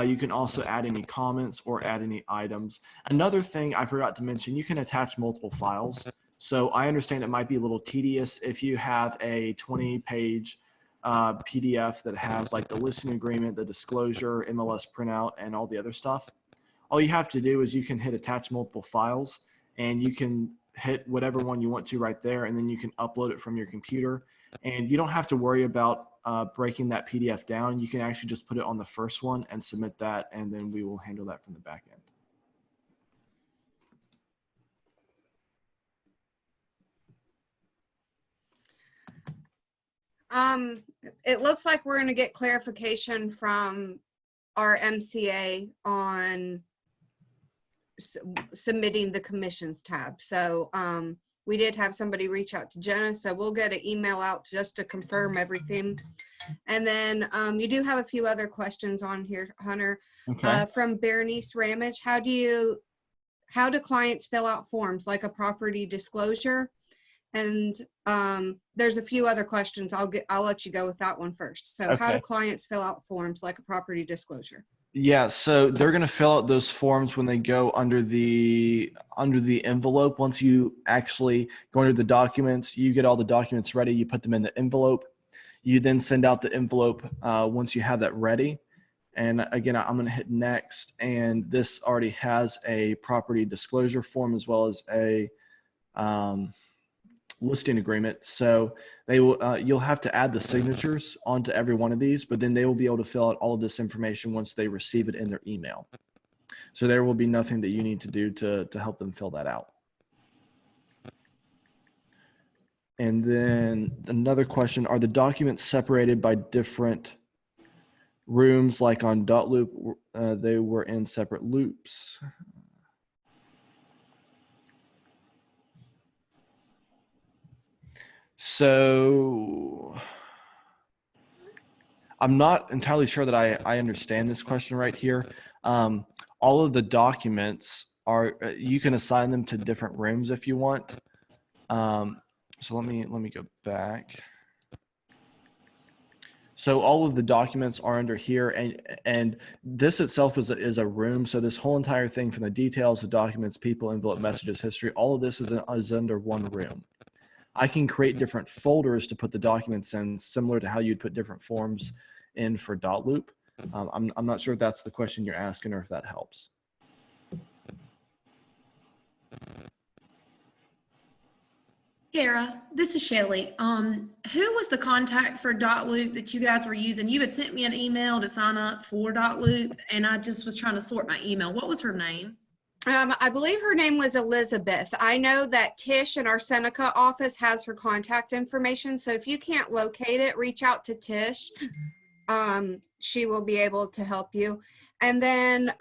You can also add any comments or add any items. Another thing I forgot to mention, you can attach multiple files. So I understand it might be a little tedious if you have a 20-page PDF that has like the listing agreement, the disclosure, MLS printout, and all the other stuff. All you have to do is you can hit attach multiple files, and you can hit whatever one you want to right there, and then you can upload it from your computer. And you don't have to worry about breaking that PDF down. You can actually just put it on the first one and submit that, and then we will handle that from the back end. It looks like we're going to get clarification from our MCA on submitting the commissions tab. So we did have somebody reach out to Jenna, so we'll get an email out just to confirm everything. And then you do have a few other questions on here, Hunter. Okay. From Berenice Ramage, how do clients fill out forms like a property disclosure? And there's a few other questions. I'll let you go with that one first. So Okay. How do clients fill out forms like a property disclosure? Yeah, so they're going to fill out those forms when they go under the envelope. Once you actually go under the documents, you get all the documents ready, you put them in the envelope. You then send out the envelope once you have that ready. And again, I'm going to hit next, and this already has a property disclosure form as well as a listing agreement. So they will, you'll have to add the signatures onto every one of these, but then they will be able to fill out all of this information once they receive it in their email. So there will be nothing that you need to do to help them fill that out. And then another question, are the documents separated by different rooms like on .loop? They were in separate loops. So I'm not entirely sure that I understand this question right here. All of the documents are, you can assign them to different rooms if you want. So let me go back. So all of the documents are under here, and this itself is a room. So this whole entire thing, from the details, the documents, people, envelope, messages, history, all of this is under one room. I can create different folders to put the documents in, similar to how you'd put different forms in for Dotloop. I'm not sure if that's the question you're asking or if that helps. Kara, this is Shelley. Who was the contact for Dotloop that you guys were using? You had sent me an email to sign up for Dotloop, and I just was trying to sort my email. What was her name? I believe her name was Elizabeth. I know that Tish in our Seneca office has her contact information. So if you can't locate it, reach out to Tish. She will be able to help you. And then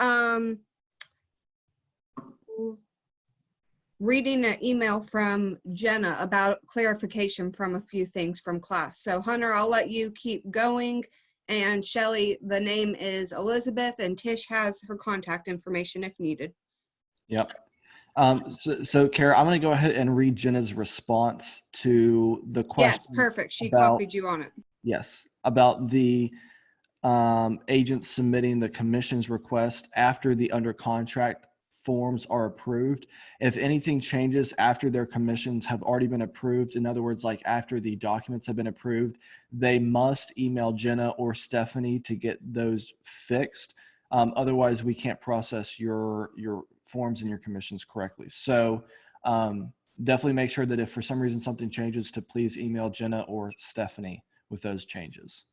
reading an email from Jenna about clarification from a few things from class. So Hunter, I'll let you keep going. And Shelley, the name is Elizabeth, and Tish has her contact information if needed. Yep. So Kara, I'm going to go ahead and read Jenna's response to the question. Yes, perfect. She about- copied you on it. Yes, about the agent submitting the commission's request after the under contract forms are approved. If anything changes after their commissions have already been approved, in other words, like after the documents have been approved, they must email Jenna or Stephanie to get those fixed. Otherwise, we can't process your forms and your commissions correctly. So definitely make sure that if for some reason something changes, to please email Jenna or Stephanie with those changes.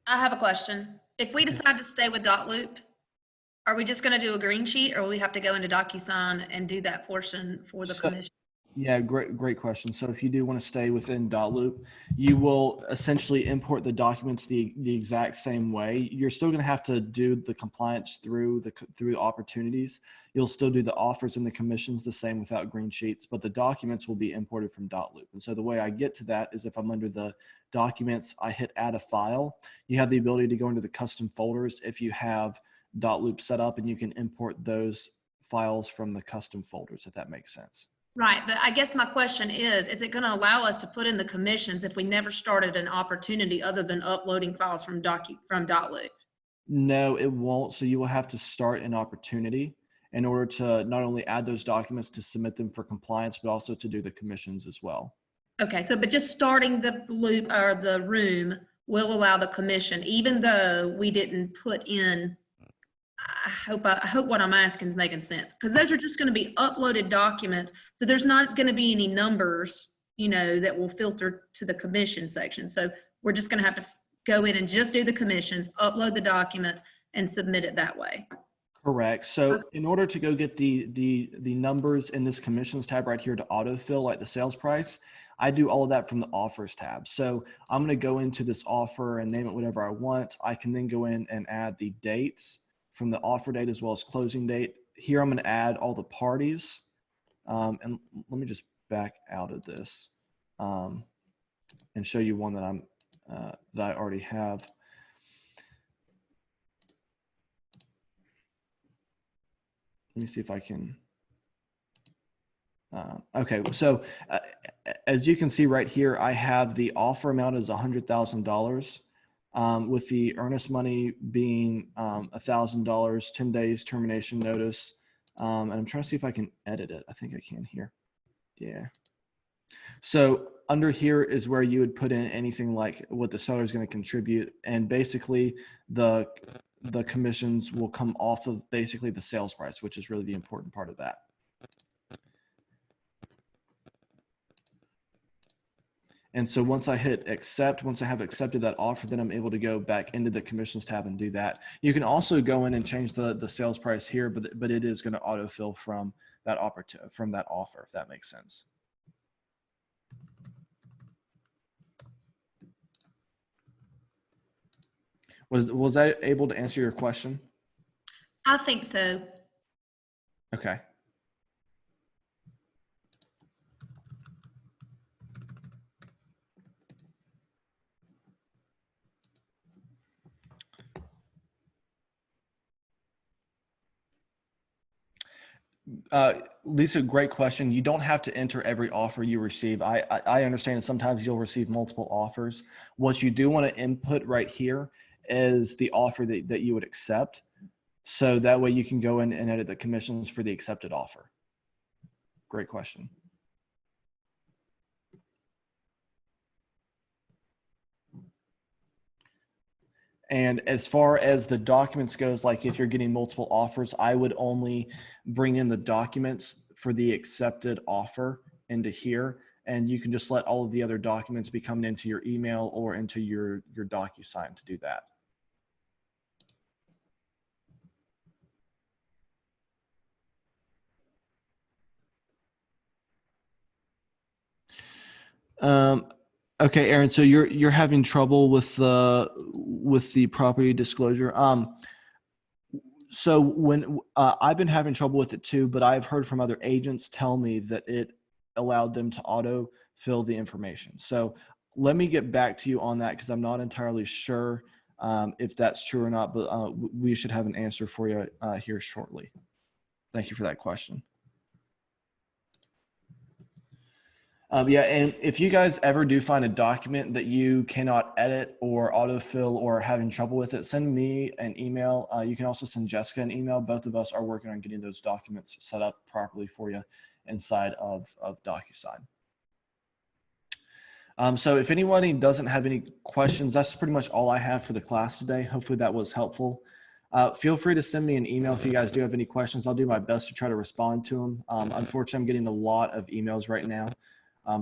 I have a question. If we decide to stay with Dotloop, are we just going to do a green sheet, or will we have to go into DocuSign and do that portion for the commission? Yeah, great question. So if you do want to stay within Dotloop, you will essentially import the documents the exact same way. You're still going to have to do the compliance through opportunities. You'll still do the offers and the commissions the same without green sheets, but the documents will be imported from Dotloop. And so the way I get to that is if I'm under the documents, I hit add a file. You have the ability to go into the custom folders if you have Dotloop set up, and you can import those files from the custom folders, if that makes sense. Right, but I guess my question is it going to allow us to put in the commissions if we never started an opportunity other than uploading files from Dotloop? No, it won't. So you will have to start an opportunity in order to not only add those documents to submit them for compliance, but also to do the commissions as well. Okay, so but just starting the loop or the room will allow the commission, even though we didn't put in. I hope what I'm asking is making sense, because those are just going to be uploaded documents. So there's not going to be any numbers, that will filter to the commission section. So we're just going to have to go in and just do the commissions, upload the documents, and submit it that way. Correct. So in order to go get the numbers in this commissions tab right here to autofill, like the sales price, I do all of that from the offers tab. So I'm going to go into this offer and name it whatever I want. I can then go in and add the dates from the offer date as well as closing date. Here I'm going to add all the parties. And let me just back out of this and show you one that I already have. Let me see if I can. Okay, so as you can see right here, I have the offer amount is $100,000. With the earnest money being $1,000, 10 days termination notice. And I'm trying to see if I can edit it. I think I can here. Yeah. So under here is where you would put in anything like what the seller is going to contribute. And basically the commissions will come off of basically the sales price, which is really the important part of that. And so once I hit accept, once I have accepted that offer, then I'm able to go back into the commissions tab and do that. You can also go in and change the sales price here, but it is going to autofill from that offer, if that makes sense. Was I able to answer your question? I think so. Okay. Lisa, great question. You don't have to enter every offer you receive. I understand that sometimes you'll receive multiple offers. What you do want to input right here is the offer that you would accept. So that way you can go in and edit the commissions for the accepted offer. Great question. And as far as the documents goes, like if you're getting multiple offers, I would only bring in the documents for the accepted offer into here. And you can just let all of the other documents be coming into your email or into your DocuSign to do that. Okay, Aaron, so you're having trouble with the property disclosure. So when I've been having trouble with it too, but I've heard from other agents tell me that it allowed them to auto fill the information. So let me get back to you on that because I'm not entirely sure if that's true or not, but we should have an answer for you here shortly. Thank you for that question. Yeah, and if you guys ever do find a document that you cannot edit or autofill or are having trouble with it, send me an email. You can also send Jessica an email. Both of us are working on getting those documents set up properly for you inside of DocuSign. So if anybody doesn't have any questions, that's pretty much all I have for the class today. Hopefully that was helpful. Feel free to send me an email if you guys do have any questions. I'll do my best to try to respond to them. Unfortunately, I'm getting a lot of emails right now.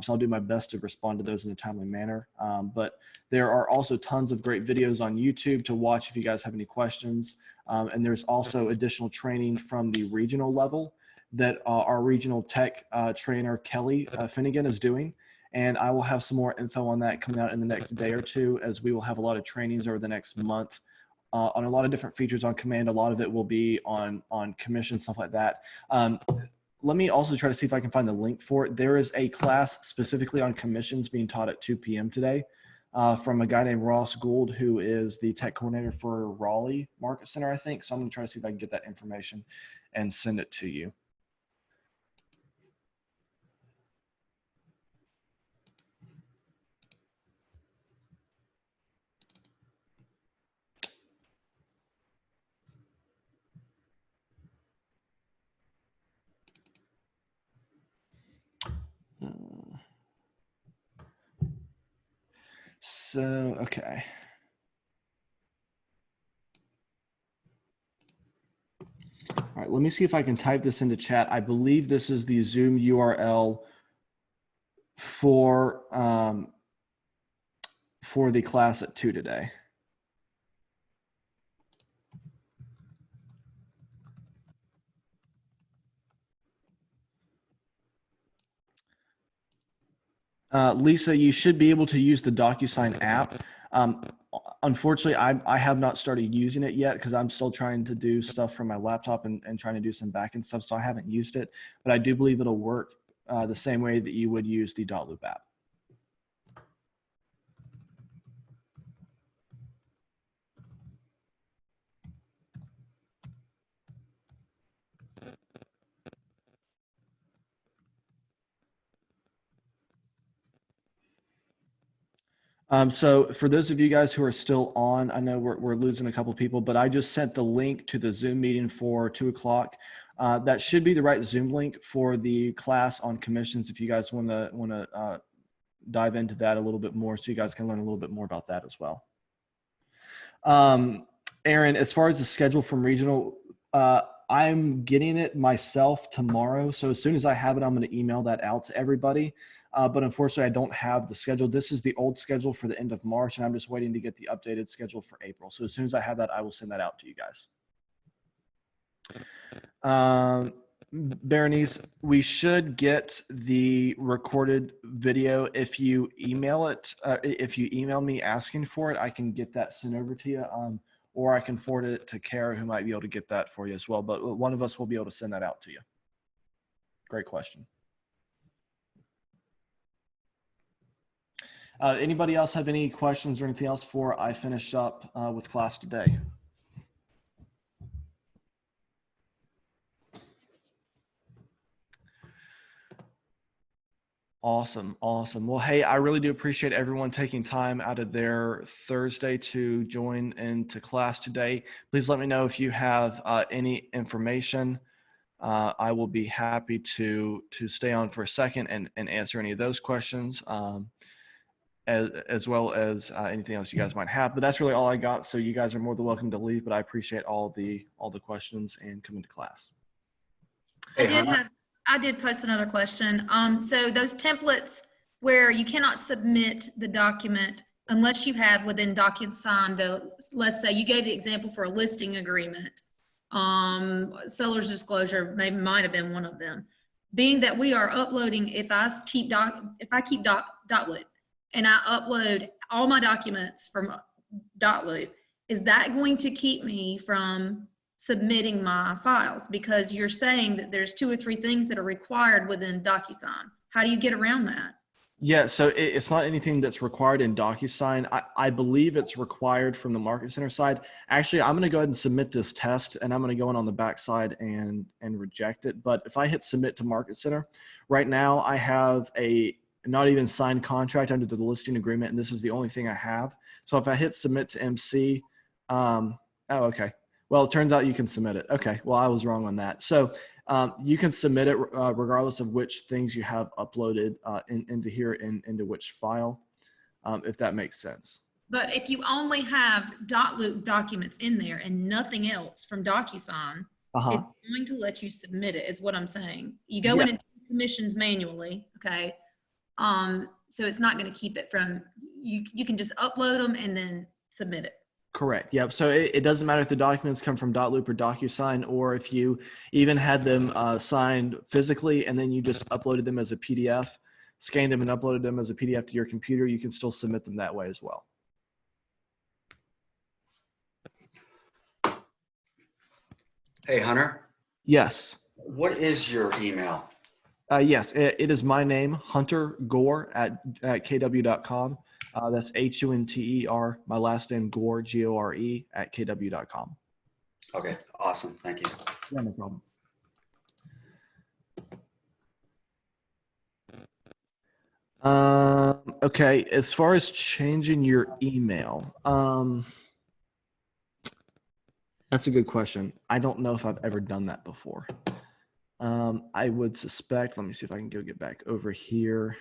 So I'll do my best to respond to those in a timely manner. But there are also tons of great videos on YouTube to watch if you guys have any questions. And there's also additional training from the regional level that our regional tech trainer, Kelly Finnegan, is doing. And I will have some more info on that coming out in the next day or two, as we will have a lot of trainings over the next month on a lot of different features on Command. A lot of it will be on commission, stuff like that. Let me also try to see if I can find the link for it. There is a class specifically on commissions being taught at 2 p.m. today from a guy named Ross Gould, who is the tech coordinator for Raleigh Market Center, I think. So I'm going to try to see if I can get that information and send it to you. So, okay. All right, let me see if I can type this into chat. I believe this is the Zoom URL for the class at 2 today. Lisa, you should be able to use the DocuSign app. Unfortunately, I have not started using it yet because I'm still trying to do stuff from my laptop and trying to do some backend stuff. So I haven't used it, but I do believe it'll work the same way that you would use the Dotloop app. So for those of you guys who are still on, I know we're losing a couple people, but I just sent the link to the Zoom meeting for 2 o'clock. That should be the right Zoom link for the class on commissions if you guys want to dive into that a little bit more, so you guys can learn a little bit more about that as well. Aaron, as far as the schedule from regional, I'm getting it myself tomorrow. So as soon as I have it, I'm going to email that out to everybody. But unfortunately, I don't have the schedule. This is the old schedule for the end of March, and I'm just waiting to get the updated schedule for April. So as soon as I have that, I will send that out to you guys. Berenice, we should get the recorded video. If you email it, if you email me asking for it, I can get that sent over to you, or I can forward it to Kara, who might be able to get that for you as well. But one of us will be able to send that out to you. Great question. Anybody else have any questions or anything else before I finish up with class today? Awesome. Awesome. Well, hey, I really do appreciate everyone taking time out of their Thursday to join into class today. Please let me know if you have any information. I will be happy to stay on for a second and answer any of those questions, as well as anything else you guys might have. But that's really all I got. So you guys are more than welcome to leave, but I appreciate all the questions and coming to class. I did post another question. So those templates where you cannot submit the document unless you have within DocuSign, let's say you gave the example for a listing agreement, seller's disclosure might have been one of them. Being that we are uploading, if I keep Dotloop and I upload all my documents from Dotloop, is that going to keep me from submitting my files? Because you're saying that there's 2 or 3 things that are required within DocuSign. How do you get around that? Yeah, so it's not anything that's required in DocuSign. I believe it's required from the Market Center side. Actually, I'm going to go ahead and submit this test, and I'm going to go in on the back side and reject it. But if I hit submit to Market Center, right now I have a not even signed contract under the listing agreement, and this is the only thing I have. So if I hit submit to MC, oh, okay. Well, it turns out you can submit it. Okay, well, I was wrong on that. So you can submit it regardless of which things you have uploaded into here into which file, if that makes sense. But if you only have Dotloop documents in there and nothing else from DocuSign, it's going to let you submit it, is what I'm saying. You go in and do permissions manually, okay? So it's not going to keep it from, you can just upload them and then submit it. Correct. Yep. So it doesn't matter if the documents come from Dotloop or DocuSign, or if you even had them signed physically and then you just uploaded them as a PDF, scanned them and uploaded them as a PDF to your computer, you can still submit them that way as well. Hey, Hunter. Yes. What is your email? Yes, it is my name, Hunter Gore at kw.com. That's HUNTER, my last name, Gore, GORE, at kw.com. Okay, awesome. Thank you. Yeah, no problem. Okay, as far as changing your email, that's a good question. I don't know if I've ever done that before. I would suspect, let me see if I can go get back over here.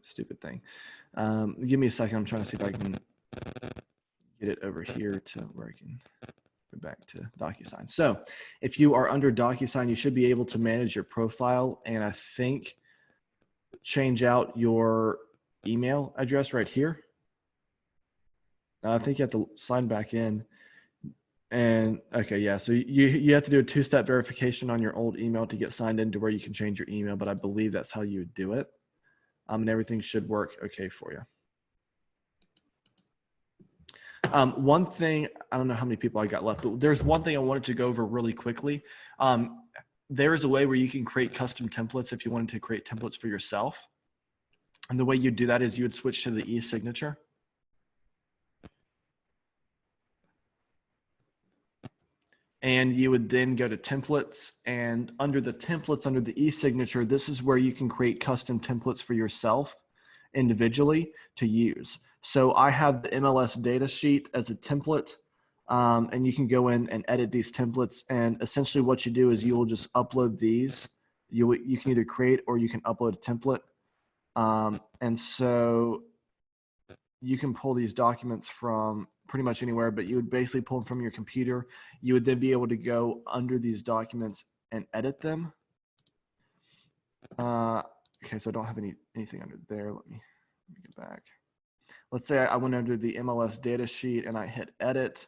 Stupid thing. Give me a second. I'm trying to see if I can get it over here to where I can go back to DocuSign. So if you are under DocuSign, you should be able to manage your profile and I think change out your email address right here. I think you have to sign back in. And okay, yeah, so you have to do a 2-step verification on your old email to get signed into where you can change your email, but I believe that's how you would do it. And everything should work okay for you. One thing, I don't know how many people I got left, but there's one thing I wanted to go over really quickly. There is a way where you can create custom templates if you wanted to create templates for yourself. And the way you do that is you would switch to the e-signature. And you would then go to templates, and under the templates, under the e-signature, this is where you can create custom templates for yourself individually to use. So I have the MLS data sheet as a template, and you can go in and edit these templates. And essentially what you do is you will just upload these. You can either create or you can upload a template. And so you can pull these documents from pretty much anywhere, but you would basically pull them from your computer. You would then be able to go under these documents and edit them. Okay, so I don't have anything under there. Let me get back. Let's say I went under the MLS data sheet and I hit edit.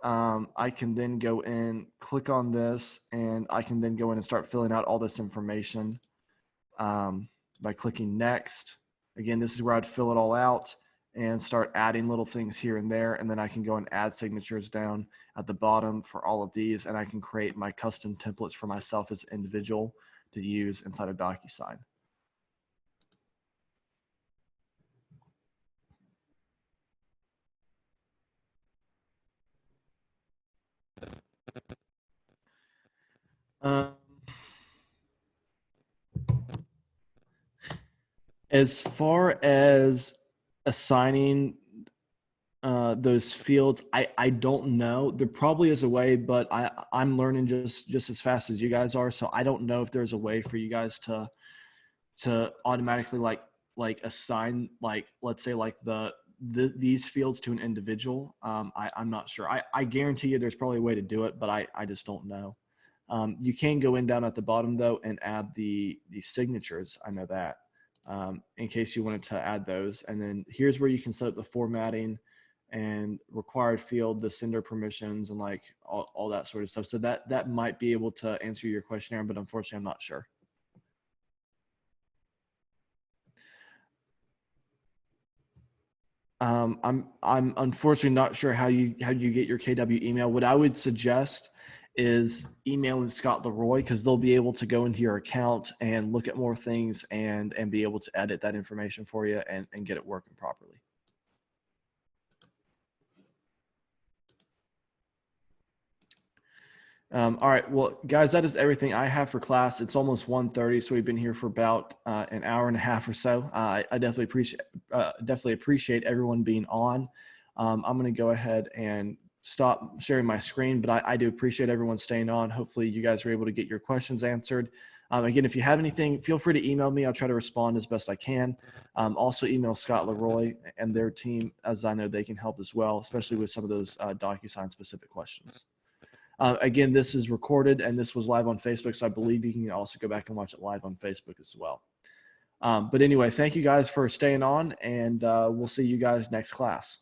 I can then go in, click on this, and I can then go in and start filling out all this information by clicking next. Again, this is where I'd fill it all out and start adding little things here and there. And then I can go and add signatures down at the bottom for all of these. And I can create my custom templates for myself as an individual to use inside of DocuSign. As far as assigning those fields, I don't know. There probably is a way, but I'm learning just as fast as you guys are. So I don't know if there's a way for you guys to automatically like assign, like, let's say like these fields to an individual. I'm not sure. I guarantee you there's probably a way to do it, but I just don't know. You can go in down at the bottom though and add the signatures. I know that, in case you wanted to add those. And then here's where you can set up the formatting and required field, the sender permissions, and like all that sort of stuff. So that might be able to answer your question, Aaron, but unfortunately I'm not sure. I'm unfortunately not sure how you get your KW email. What I would suggest is emailing Scott Leroy, because they'll be able to go into your account and look at more things and be able to edit that information for you and get it working properly. All right, well, guys, that is everything I have for class. It's almost 1:30, so we've been here for about an hour and a half or so. I definitely appreciate everyone being on. I'm going to go ahead and stop sharing my screen, but I do appreciate everyone staying on. Hopefully, you guys are able to get your questions answered. Again, if you have anything, feel free to email me. I'll try to respond as best I can. Also, email Scott Leroy and their team, as I know they can help as well, especially with some of those DocuSign specific questions. Again, this is recorded and this was live on Facebook, so I believe you can also go back and watch it live on Facebook as well. But anyway, thank you guys for staying on, and we'll see you guys next class.